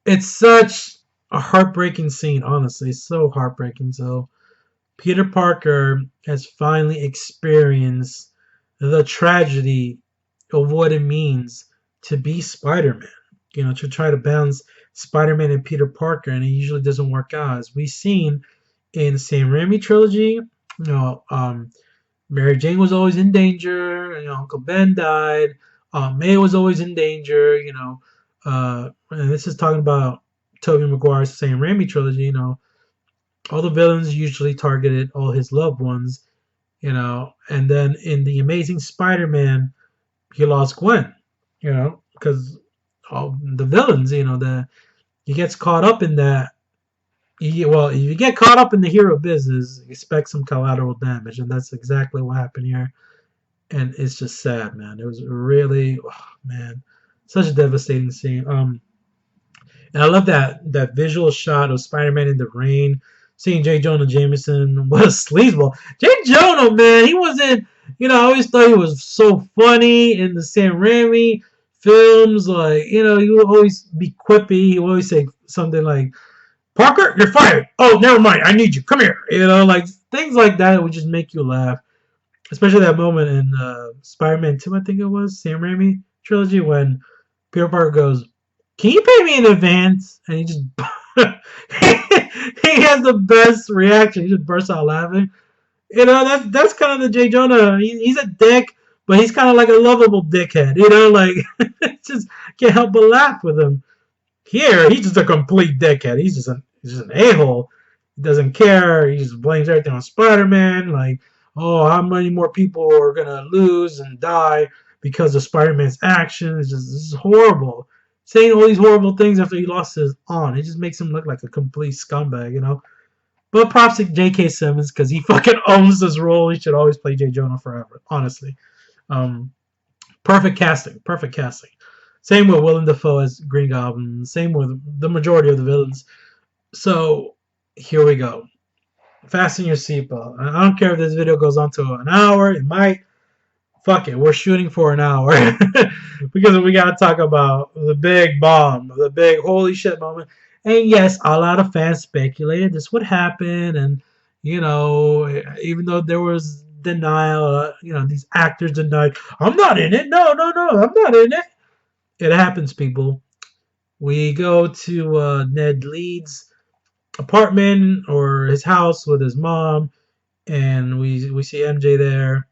It's such a heartbreaking scene, honestly. So heartbreaking. So Peter Parker has finally experienced the tragedy of what it means to be Spider-Man. To try to balance Spider-Man and Peter Parker, and it usually doesn't work out. As we've seen in the Sam Raimi trilogy, Mary Jane was always in danger. Uncle Ben died. May was always in danger. And this is talking about Tobey Maguire's Sam Raimi trilogy. All the villains usually targeted all his loved ones. And then in the Amazing Spider-Man, he lost Gwen. Because all the villains, he gets caught up in that. If you get caught up in the hero business, expect some collateral damage, and that's exactly what happened here. And it's just sad, man. It was really, man, such a devastating scene. And I love that visual shot of Spider-Man in the rain, seeing J. Jonah Jameson. What a sleazeball. J. Jonah, man, he wasn't. I always thought he was so funny in the Sam Raimi films. Like, he would always be quippy. He would always say something like, Parker, you're fired. Oh, never mind. I need you. Come here. Like things like that would just make you laugh. Especially that moment in Spider-Man 2, I think it was, Sam Raimi trilogy, when Peter Parker goes, can you pay me in advance? And he just, he has the best reaction. He just bursts out laughing. That's kind of the J. Jonah. He's a dick, but he's kind of like a lovable dickhead. Like, just can't help but laugh with him. Here, he's just a complete dickhead. He's just an a-hole. He doesn't care. He just blames everything on Spider-Man. Like, oh, how many more people are gonna lose and die because of Spider-Man's actions? This is horrible. Saying all these horrible things after he lost his aunt. It just makes him look like a complete scumbag, But props to J.K. Simmons, because he fucking owns this role. He should always play J. Jonah forever, honestly. Perfect casting. Same with Willem Dafoe as Green Goblin. Same with the majority of the villains. So, here we go. Fasten your seatbelt. I don't care if this video goes on to an hour. It might. Fuck it. We're shooting for an hour. Because we got to talk about the big bomb. The big holy shit moment. And yes, a lot of fans speculated this would happen. And, even though there was denial, these actors denied, I'm not in it. No, I'm not in it. It happens, people. We go to Ned Leeds' apartment or his house with his mom, and we see MJ there,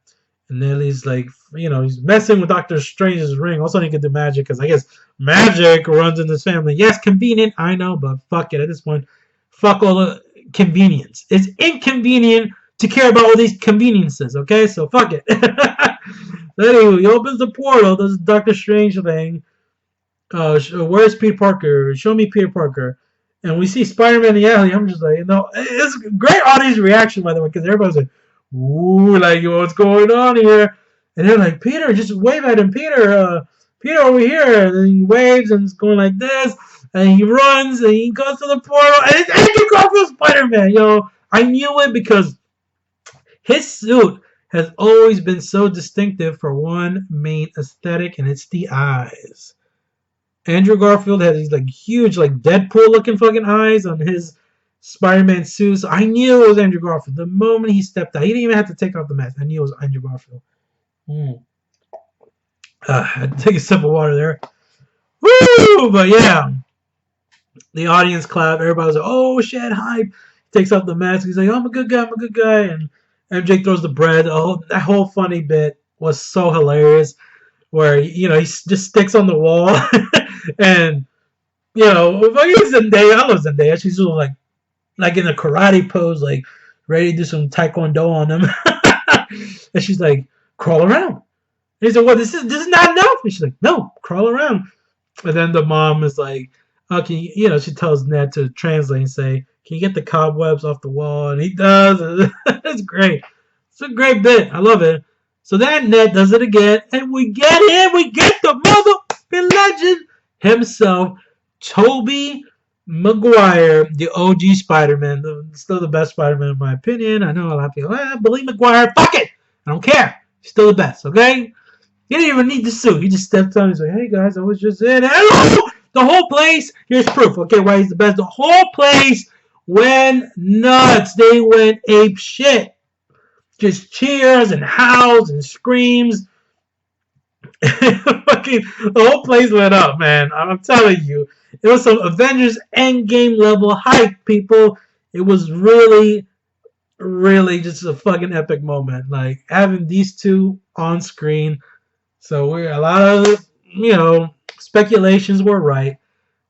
And then he's like, he's messing with Doctor Strange's ring. Also, he can do magic because I guess magic runs in this family. Yes, convenient, I know, but fuck it. At this point, fuck all the convenience. It's inconvenient to care about all these conveniences. Okay, so fuck it. Anyway, he opens the portal. Does Doctor Strange thing. Where's Peter Parker? Show me Peter Parker. And we see Spider-Man in the alley. I'm just like, it's great audience reaction, by the way, because everybody's like, ooh, like, what's going on here? And they're like, Peter, just wave at him. Peter, over here. And then he waves and it's going like this. And he runs and he goes to the portal. And it's Andrew Garfield Spider-Man, I knew it because his suit has always been so distinctive for one main aesthetic, and it's the eyes. Andrew Garfield had these like huge, like Deadpool looking fucking eyes on his Spider-Man suit. So I knew it was Andrew Garfield. The moment he stepped out, he didn't even have to take off the mask. I knew it was Andrew Garfield. I had to take a sip of water there. Woo! But yeah, the audience clapped. Everybody was like, oh shit, hype. He takes off the mask. He's like, oh, I'm a good guy. And MJ throws the bread. That whole funny bit was so hilarious. Where, he just sticks on the wall. And, fucking Zendaya, I love Zendaya. She's sort of like in a karate pose, like ready to do some taekwondo on him. And she's like, crawl around. And he's like, what, this is not enough? And she's like, no, crawl around. And then the mom is like, okay, she tells Ned to translate and say, can you get the cobwebs off the wall? And he does. It's great. It's a great bit. I love it. So then Ned does it again, and we get the motherfucking legend himself, Tobey Maguire, the OG Spider-Man, still the best Spider-Man in my opinion. I know a lot of people, believe Maguire, fuck it, I don't care, he's still the best, okay? He didn't even need the suit, he just stepped on, he's like, hey guys, I was just in, hello! The whole place, here's proof, okay, why he's the best, the whole place went nuts, they went ape shit. Just cheers and howls and screams. Fucking the whole place lit up, man. I'm telling you. It was some Avengers Endgame level hype, people. It was really, really just a fucking epic moment. Like having these two on screen. So a lot of speculations were right.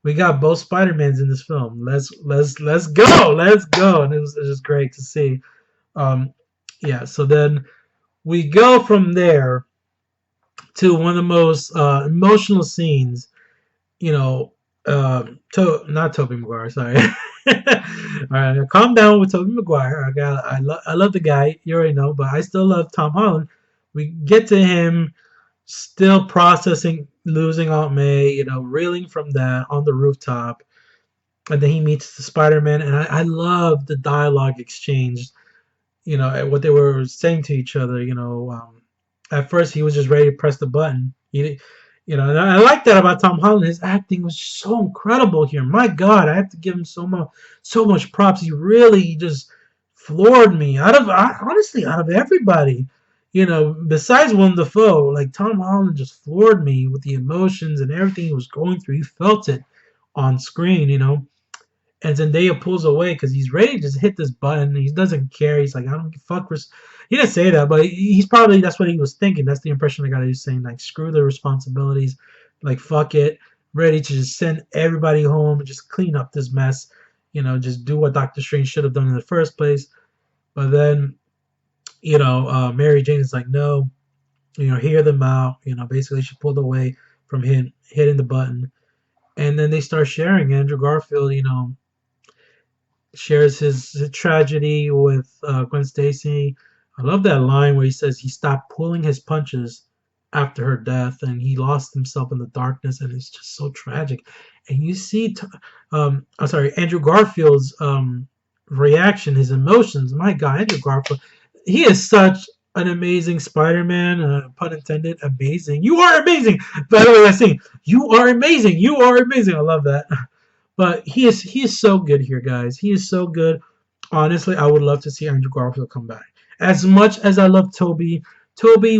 We got both Spider-Mans in this film. Let's go. And it was just great to see. Yeah, so then we go from there to one of the most emotional scenes, not Tobey Maguire, sorry. All right, calm down with Tobey Maguire. I love the guy, you already know, but I still love Tom Holland. We get to him still processing losing Aunt May, reeling from that on the rooftop. And then he meets the Spider-Man, and I love the dialogue exchange. What they were saying to each other. At first he was just ready to press the button. And I like that about Tom Holland. His acting was so incredible here. My God, I have to give him so much props. He really just floored me. Honestly, out of everybody, besides Willem Dafoe, like Tom Holland just floored me with the emotions and everything he was going through. You felt it on screen, And Zendaya pulls away because he's ready to just hit this button. He doesn't care. He's like, I don't give a fuck. He didn't say that, but that's what he was thinking. That's the impression I got. He's saying, like, screw the responsibilities. Like, fuck it. Ready to just send everybody home and just clean up this mess. Just do what Doctor Strange should have done in the first place. But then, Mary Jane is like, no, hear them out. Basically she pulled away from him hitting the button. And then they start sharing. Andrew Garfield, shares his tragedy with Gwen Stacy. I love that line where he says he stopped pulling his punches after her death and he lost himself in the darkness, and it's just so tragic. And you see Andrew Garfield's reaction, his emotions. My God, Andrew Garfield, he is such an amazing Spider-Man, pun intended, amazing. You are amazing. By the way, that scene, you are amazing. I love that. But he is so good here, guys. He is so good. Honestly, I would love to see Andrew Garfield come back. As much as I love Tobey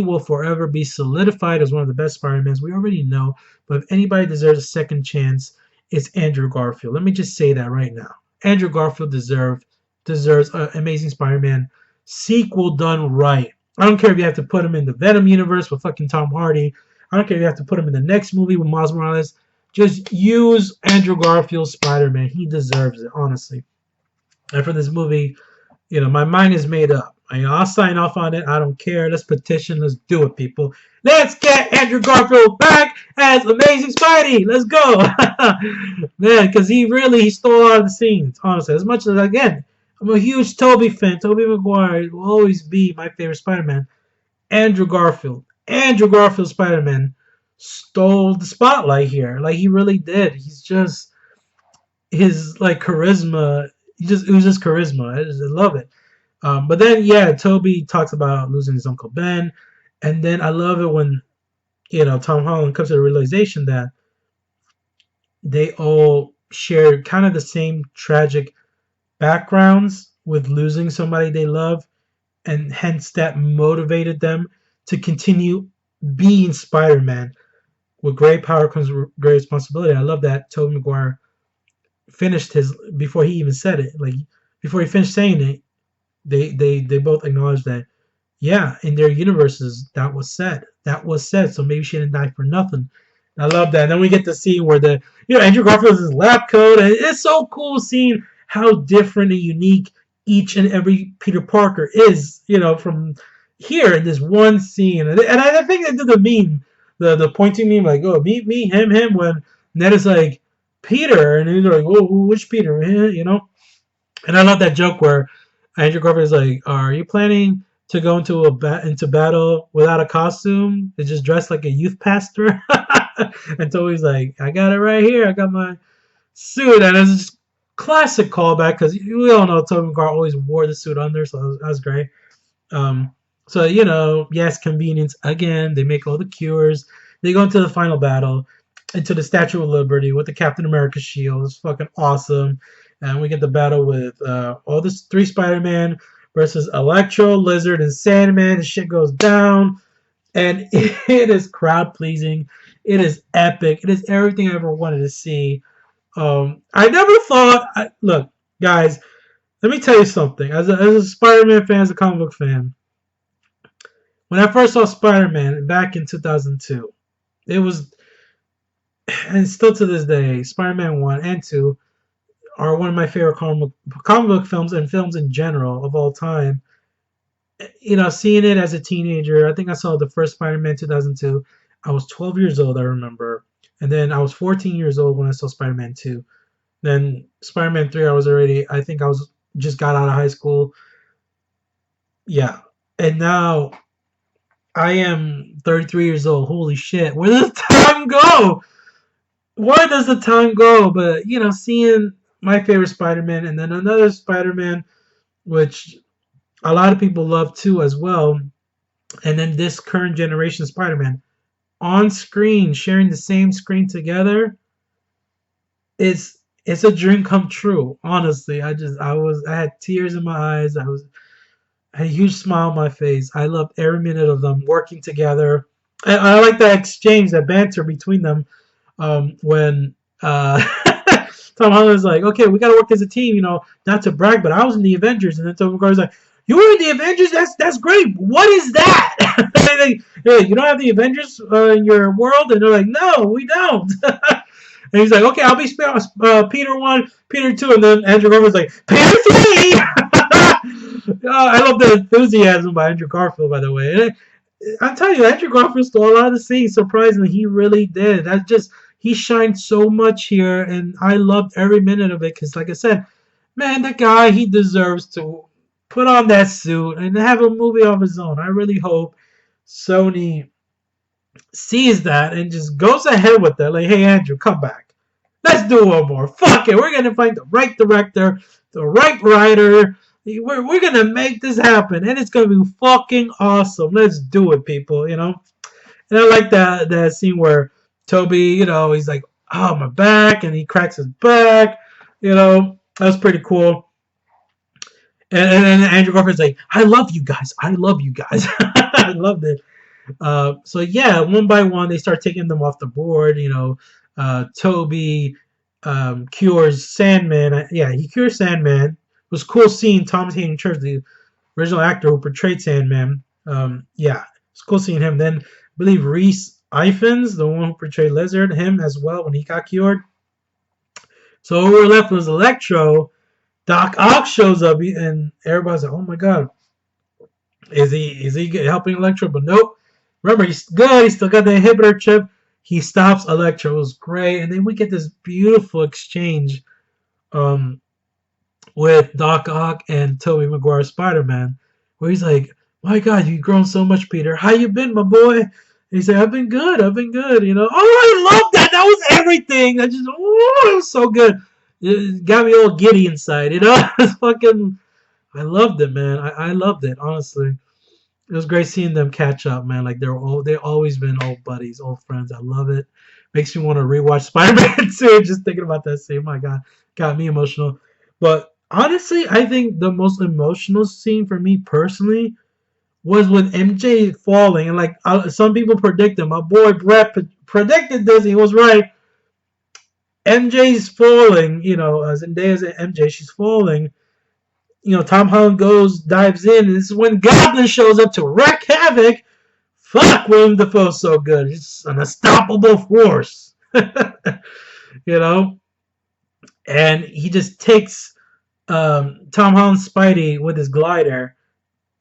will forever be solidified as one of the best Spider-Mans. We already know. But if anybody deserves a second chance, it's Andrew Garfield. Let me just say that right now. Andrew Garfield deserves an Amazing Spider-Man sequel done right. I don't care if you have to put him in the Venom universe with fucking Tom Hardy. I don't care if you have to put him in the next movie with Miles Morales. Just use Andrew Garfield's Spider-Man. He deserves it, honestly. And for this movie, my mind is made up. I'll sign off on it. I don't care. Let's petition. Let's do it, people. Let's get Andrew Garfield back as Amazing Spidey. Let's go, man. Because he stole a lot of the scenes. Honestly, as much as again, I'm a huge Tobey fan. Tobey Maguire will always be my favorite Spider-Man. Andrew Garfield Spider-Man stole the spotlight here. Like he really did. He's just his charisma. He just oozes charisma. I love it. But then, yeah, Toby talks about losing his Uncle Ben. And then I love it when, Tom Holland comes to the realization that they all share kind of the same tragic backgrounds with losing somebody they love. And hence that motivated them to continue being Spider-Man. With great power comes great responsibility. I love that Tobey Maguire finished his, before he even said it. Like, before he finished saying it, they both acknowledged that, yeah, in their universes that was said, so maybe she didn't die for nothing. I love that. And then we get to see where Andrew Garfield's his lab coat, and it's so cool seeing how different and unique each and every Peter Parker is, from here in this one scene. And I think they did the meme, the pointing meme, like, oh, me, him, when Ned is like, Peter, and he's like, oh, which Peter, And I love that joke where Andrew Garfield is like, are you planning to go into battle without a costume? It's just dressed like a youth pastor. And Toby's like, I got it right here. I got my suit. And it's just classic callback because we all know Tobey Maguire always wore the suit under, so that was great. So, yes, convenience. Again, they make all the cures. They go into the final battle, into the Statue of Liberty with the Captain America shield. It's fucking awesome. And we get the battle with all this 3 Spider-Man versus Elektro, Lizard, and Sandman. The shit goes down. And it is crowd-pleasing. It is epic. It is everything I ever wanted to see. I never thought... look, guys, let me tell you something. As a Spider-Man fan, as a comic book fan, when I first saw Spider-Man back in 2002, it was... And still to this day, Spider-Man 1 and 2 are one of my favorite comic book films and films in general of all time. Seeing it as a teenager, I think I saw the first Spider-Man 2002. I was 12 years old, I remember. And then I was 14 years old when I saw Spider-Man 2. Then Spider-Man 3, I think I was just got out of high school. Yeah. And now I am 33 years old. Holy shit. Where does time go? Where does the time go? But, seeing my favorite Spider-Man and then another Spider-Man, which a lot of people love too as well, and then this current generation Spider-Man on screen, sharing the same screen together, it's a dream come true. Honestly, I had tears in my eyes. I had a huge smile on my face. I loved every minute of them working together. I like that exchange, that banter between them, when Tom Holland's like, okay, we gotta work as a team, not to brag, but I was in the Avengers, and then Tobey Maguire's like, you were in the Avengers? That's great. What is that? They're like, you don't have the Avengers in your world? And they're like, no, we don't. And he's like, okay, I'll be Peter 1, Peter 2, and then Andrew Garfield's like, Peter 3! I love the enthusiasm by Andrew Garfield, by the way. And I'm telling you, Andrew Garfield stole a lot of the scenes. Surprisingly, he really did. He shined so much here, and I loved every minute of it because, like I said, man, that guy, he deserves to put on that suit and have a movie of his own. I really hope Sony sees that and just goes ahead with that. Like, hey, Andrew, come back. Let's do one more. Fuck it. We're going to find the right director, the right writer. We're going to make this happen, and it's going to be fucking awesome. Let's do it, people, And I like that scene where Toby, he's like, oh, my back, and he cracks his back, that was pretty cool. And then Andrew Garfield's like, I love you guys. I I loved it. So yeah, one by one, they start taking them off the board. Toby cures Sandman. Yeah, he cures Sandman. It was cool seeing Thomas Hayden Church, the original actor who portrayed Sandman. Yeah, it's cool seeing him. Then I believe Reese Ifans, the one who portrayed Lizard, him as well when he got cured. So what we were left was Elektro. Doc Ock shows up, and everybody's like, "Oh my god, is he helping Electro?" But nope. Remember, he's good. He still got the inhibitor chip. He stops Electro. It was great, and then we get this beautiful exchange um, with Doc Ock and Tobey Maguire Spider-Man, where he's like, "My God, you've grown so much, Peter. How you been, my boy?" And he said, "I've been good. I've been good." You know, oh, I love that. That was everything. I just, oh, it was so good. It got me all giddy inside. You know, it's fucking. I loved it, man. I loved it, honestly. It was great seeing them catch up, man. Like they always been old buddies, old friends. I love it. Makes me want to rewatch Spider-Man 2. Just thinking about that scene. My God, got me emotional. But honestly, I think the most emotional scene for me personally was with MJ falling, and like some people predicted. My boy Brett predicted this. He was right. MJ's falling. You know, Zendaya's MJ. She's falling. You know, Tom Holland dives in, and this is when Goblin shows up to wreak havoc. Fuck, William Dafoe's so good. He's an unstoppable force. You know? And he just takes Tom Holland's Spidey with his glider,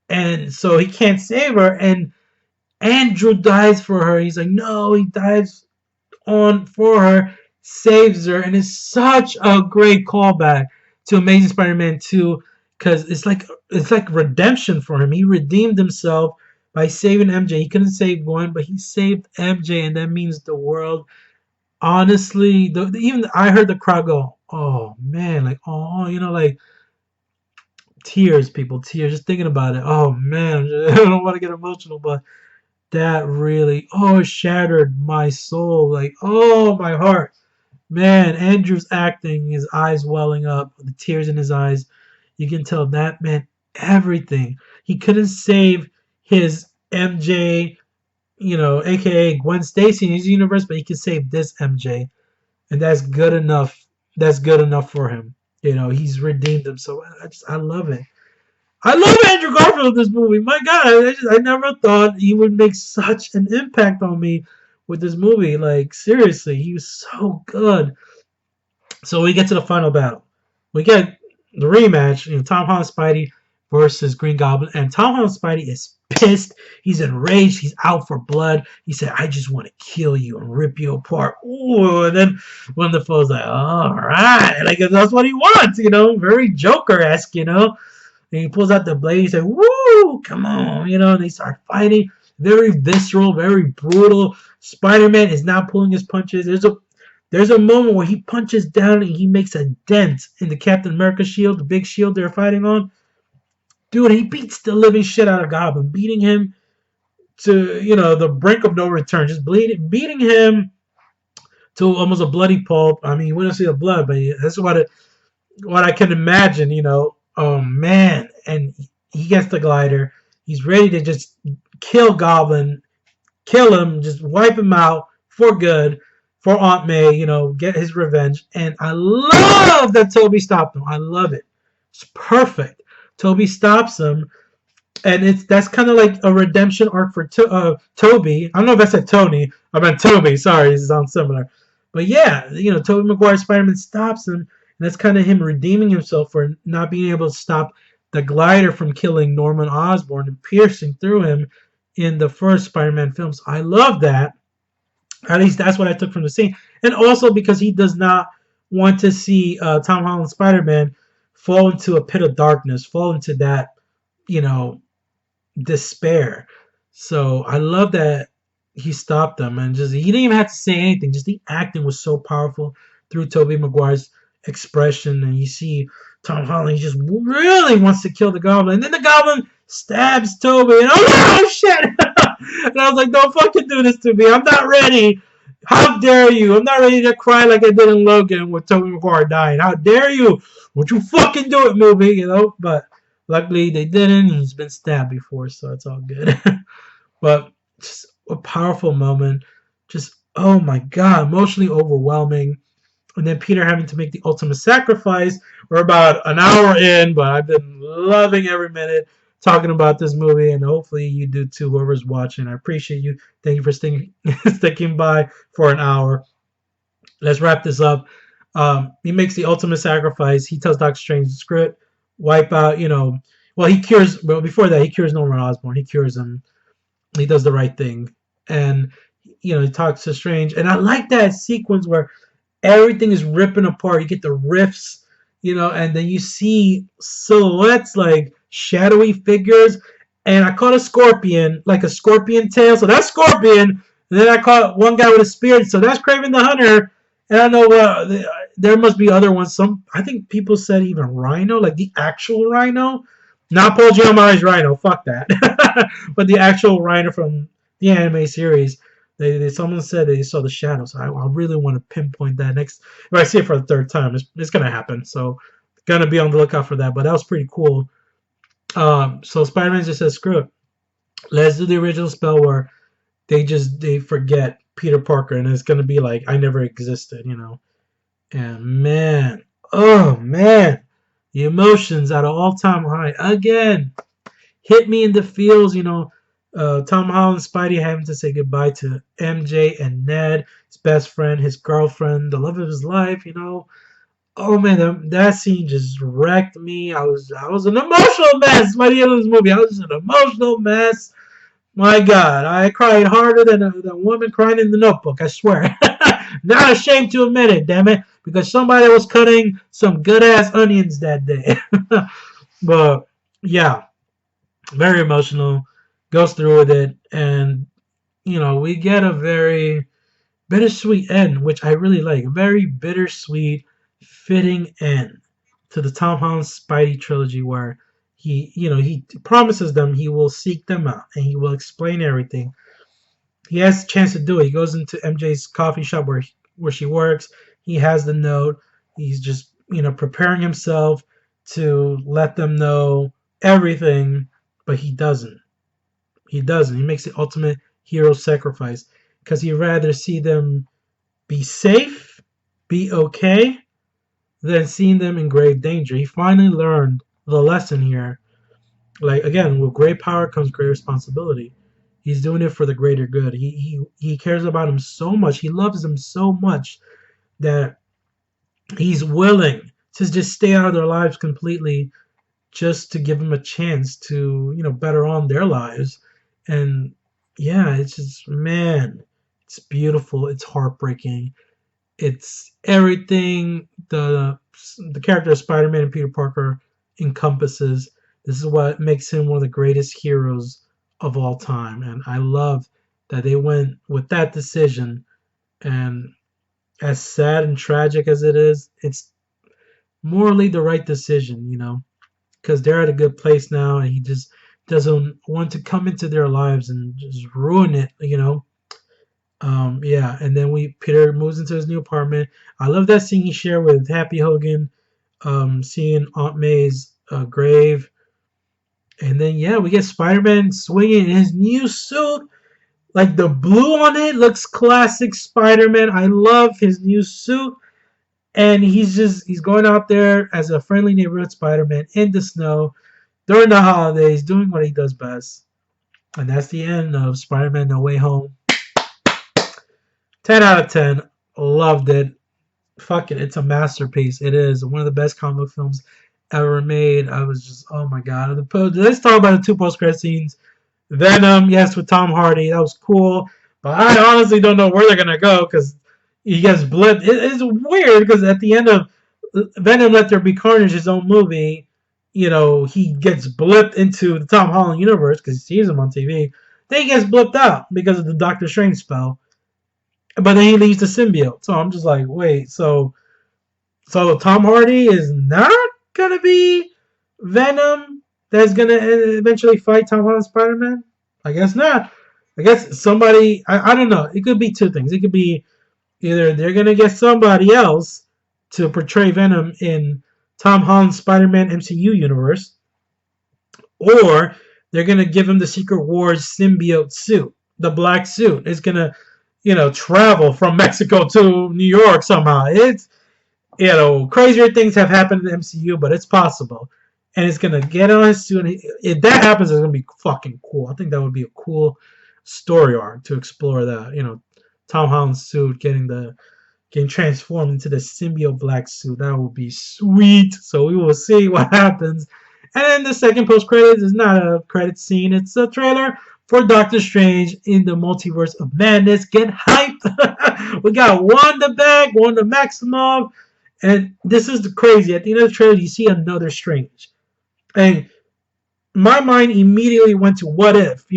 and so he can't save her, and Andrew dives for her. He's like, no, he dives on for her, saves her, and it's such a great callback to Amazing Spider-Man 2, because it's like redemption for him. He redeemed himself by saving MJ. He couldn't save Gwen, but he saved MJ, and that means the world. Honestly, even I heard the crowd go, "Oh man!" Like, oh, you know, like tears, people, tears, just thinking about it. Oh man, I don't want to get emotional, but that really, oh, it shattered my soul. Like, oh, my heart. Man, Andrew's acting, his eyes welling up, the tears in his eyes. You can tell that meant everything. He couldn't save his MJ, you know, aka Gwen Stacy in his universe, but he could save this MJ, and that's good enough. That's good enough for him. You know, he's redeemed himself. I love it. I love Andrew Garfield in this movie. My God, I never thought he would make such an impact on me with this movie. Like, seriously, he was so good. So we get to the final battle. We get the rematch, you know, Tom Holland Spidey versus Green Goblin, and Tom Holland Spidey is pissed. He's enraged. He's out for blood. He said, "I just want to kill you and rip you apart." Ooh, and then when the foe's like, "All right," like that's what he wants, you know, very Joker-esque, you know. And he pulls out the blade. He said, "Woo, come on," you know. And they start fighting. Very visceral, very brutal. Spider-Man is not pulling his punches. There's a moment where he punches down and he makes a dent in the Captain America shield, the big shield they're fighting on. Dude, he beats the living shit out of Goblin, beating him to, you know, the brink of no return, just beating him to almost a bloody pulp. I mean, we don't see the blood, but that's what I can imagine, you know. Oh man, and he gets the glider. He's ready to just kill Goblin, kill him, just wipe him out for good, for Aunt May, you know, get his revenge. And I love that Tobey stopped him. I love it. It's perfect. Tobey stops him, and that's kind of like a redemption arc for Tobey. I don't know if I said Tony. I meant Tobey. Sorry, it sounds similar. But yeah, you know, Tobey Maguire Spider-Man stops him, and that's kind of him redeeming himself for not being able to stop the glider from killing Norman Osborn and piercing through him in the first Spider-Man films. I love that. At least that's what I took from the scene. And also because he does not want to see Tom Holland Spider-Man fall into a pit of darkness, fall into that, you know, despair. So I love that he stopped them, and just he didn't even have to say anything. Just the acting was so powerful through Tobey Maguire's expression, and you see Tom Holland, he just really wants to kill the Goblin, and then the Goblin stabs Tobey, and oh shit! And I was like, don't fucking do this to me. I'm not ready. How dare you? I'm not ready to cry like I did in Logan with Tobey Maguire dying. How dare you? Would you fucking do it, movie? You know, but luckily they didn't. He's been stabbed before, so it's all good. But just a powerful moment. Just, oh my God, emotionally overwhelming. And then Peter having to make the ultimate sacrifice. We're about an hour in, but I've been loving every minute. talking about this movie, and hopefully you do too, whoever's watching. I appreciate you. Thank you for sticking by for an hour. Let's wrap this up. He makes the ultimate sacrifice. He tells Doctor Strange to script, wipe out, well, he cures, well, before that, he cures Norman Osborn. He cures him. He does the right thing. And, he talks to Strange. And I like that sequence where everything is ripping apart. You get the riffs, and then you see silhouettes, like shadowy figures. And I caught a scorpion, like a scorpion tail. So that's Scorpion. And then I caught one guy with a spear. So that's Kraven the Hunter. And I know there must be other ones. I think people said even Rhino, like the actual Rhino. Not Paul Giamatti's Rhino. Fuck that. But the actual Rhino from the anime series. Someone said they saw the shadow. So I really want to pinpoint that next. If I see it for the third time, it's going to happen. So going to be on the lookout for that. But that was pretty cool. So Spider-Man just says, screw it. Let's do the original spell where they forget Peter Parker, and it's gonna be like I never existed, And man, oh man, the emotions at an all-time high again. Hit me in the feels, Tom Holland, Spidey having to say goodbye to MJ and Ned, his best friend, his girlfriend, the love of his life, Oh man, that scene just wrecked me. I was an emotional mess by the end of this movie. I was just an emotional mess. My God, I cried harder than a woman crying in the Notebook, I swear. Not ashamed to admit it, damn it, because somebody was cutting some good-ass onions that day. But, yeah, very emotional, goes through with it, and, we get a very bittersweet end, which I really like. A very bittersweet, fitting end to the Tom Holland Spidey trilogy where he promises them he will seek them out and he will explain everything. He has a chance to do it. He goes into MJ's coffee shop where she works. He has the note. He's just, preparing himself to let them know everything, but he doesn't. He doesn't. He makes the ultimate hero sacrifice because he'd rather see them be safe, be okay, than seeing them in grave danger. He finally learned the lesson here. Like, again, with great power comes great responsibility. He's doing it for the greater good. He cares about him so much. He loves them so much that he's willing to just stay out of their lives completely just to give them a chance to, better on their lives. And yeah, it's just, man, it's beautiful. It's heartbreaking. It's everything the character of Spider-Man and Peter Parker encompasses. This is what makes him one of the greatest heroes of all time. And I love that they went with that decision. And as sad and tragic as it is, it's morally the right decision, because they're at a good place now and he just doesn't want to come into their lives and just ruin it, Yeah, and then Peter moves into his new apartment. I love that scene he shared with Happy Hogan, seeing Aunt May's grave. And then, yeah, we get Spider-Man swinging in his new suit. Like, the blue on it looks classic Spider-Man. I love his new suit. And he's going out there as a friendly neighborhood Spider-Man in the snow during the holidays, doing what he does best. And that's the end of Spider-Man No Way Home. 10 out of 10. Loved it. Fuck it. It's a masterpiece. It is one of the best comic book films ever made. I was just, oh my God. Let's talk about the two post-credit scenes. Venom, yes, with Tom Hardy. That was cool. But I honestly don't know where they're going to go because he gets blipped. It's weird because at the end of Venom Let There Be Carnage, his own movie, he gets blipped into the Tom Holland universe because he sees him on TV. Then he gets blipped out because of the Doctor Strange spell. But then he leaves the symbiote. So I'm just like, wait, so Tom Hardy is not going to be Venom that's going to eventually fight Tom Holland Spider-Man? I guess not. I guess somebody, I don't know. It could be two things. It could be either they're going to get somebody else to portray Venom in Tom Holland's Spider-Man MCU universe, or they're going to give him the Secret Wars symbiote suit, the black suit. It's going to, travel from Mexico to New York somehow. It's, crazier things have happened in the MCU, but it's possible. and it's gonna get on his suit. And if that happens, it's gonna be fucking cool. I think that would be a cool story arc to explore that. Tom Holland's suit getting transformed into the symbiote black suit. That would be sweet. So we will see what happens. And then the second post credits is not a credit scene. It's a trailer for Doctor Strange in the Multiverse of Madness. Get hyped. We got Wanda back, Wanda Maximoff. And this is crazy. At the end of the trailer, you see another Strange. And my mind immediately went to what if,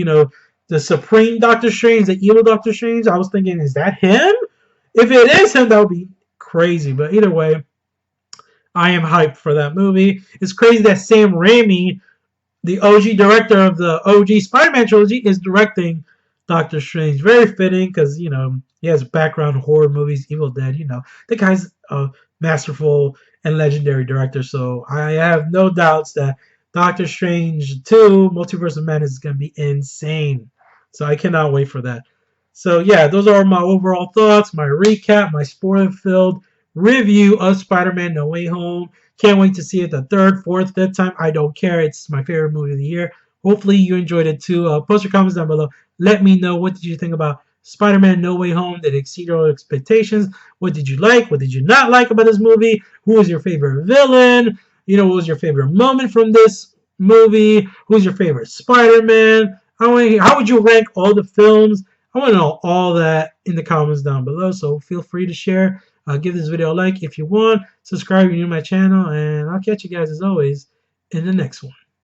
the Supreme Doctor Strange, the evil Doctor Strange. I was thinking, is that him? If it is him, that would be crazy. But either way, I am hyped for that movie. It's crazy that Sam Raimi, the OG director of the OG Spider-Man trilogy, is directing Doctor Strange. Very fitting because, he has background horror movies, Evil Dead. The guy's a masterful and legendary director. So I have no doubts that Doctor Strange 2, Multiverse of Madness, is going to be insane. So I cannot wait for that. So yeah, those are my overall thoughts, my recap, my spoiler-filled review of Spider-Man No Way Home. Can't wait to see it the third, fourth, fifth time. I don't care. It's my favorite movie of the year. Hopefully you enjoyed it too. Post your comments down below. Let me know, what did you think about Spider-Man No Way Home? Did it exceed your expectations? What did you like? What did you not like about this movie? Who was your favorite villain? What was your favorite moment from this movie? Who's your favorite Spider-Man? How would you rank all the films? I want to know all that in the comments down below, so feel free to share. Give this video a like if you want. Subscribe if you're new to my channel, and I'll catch you guys as always in the next one.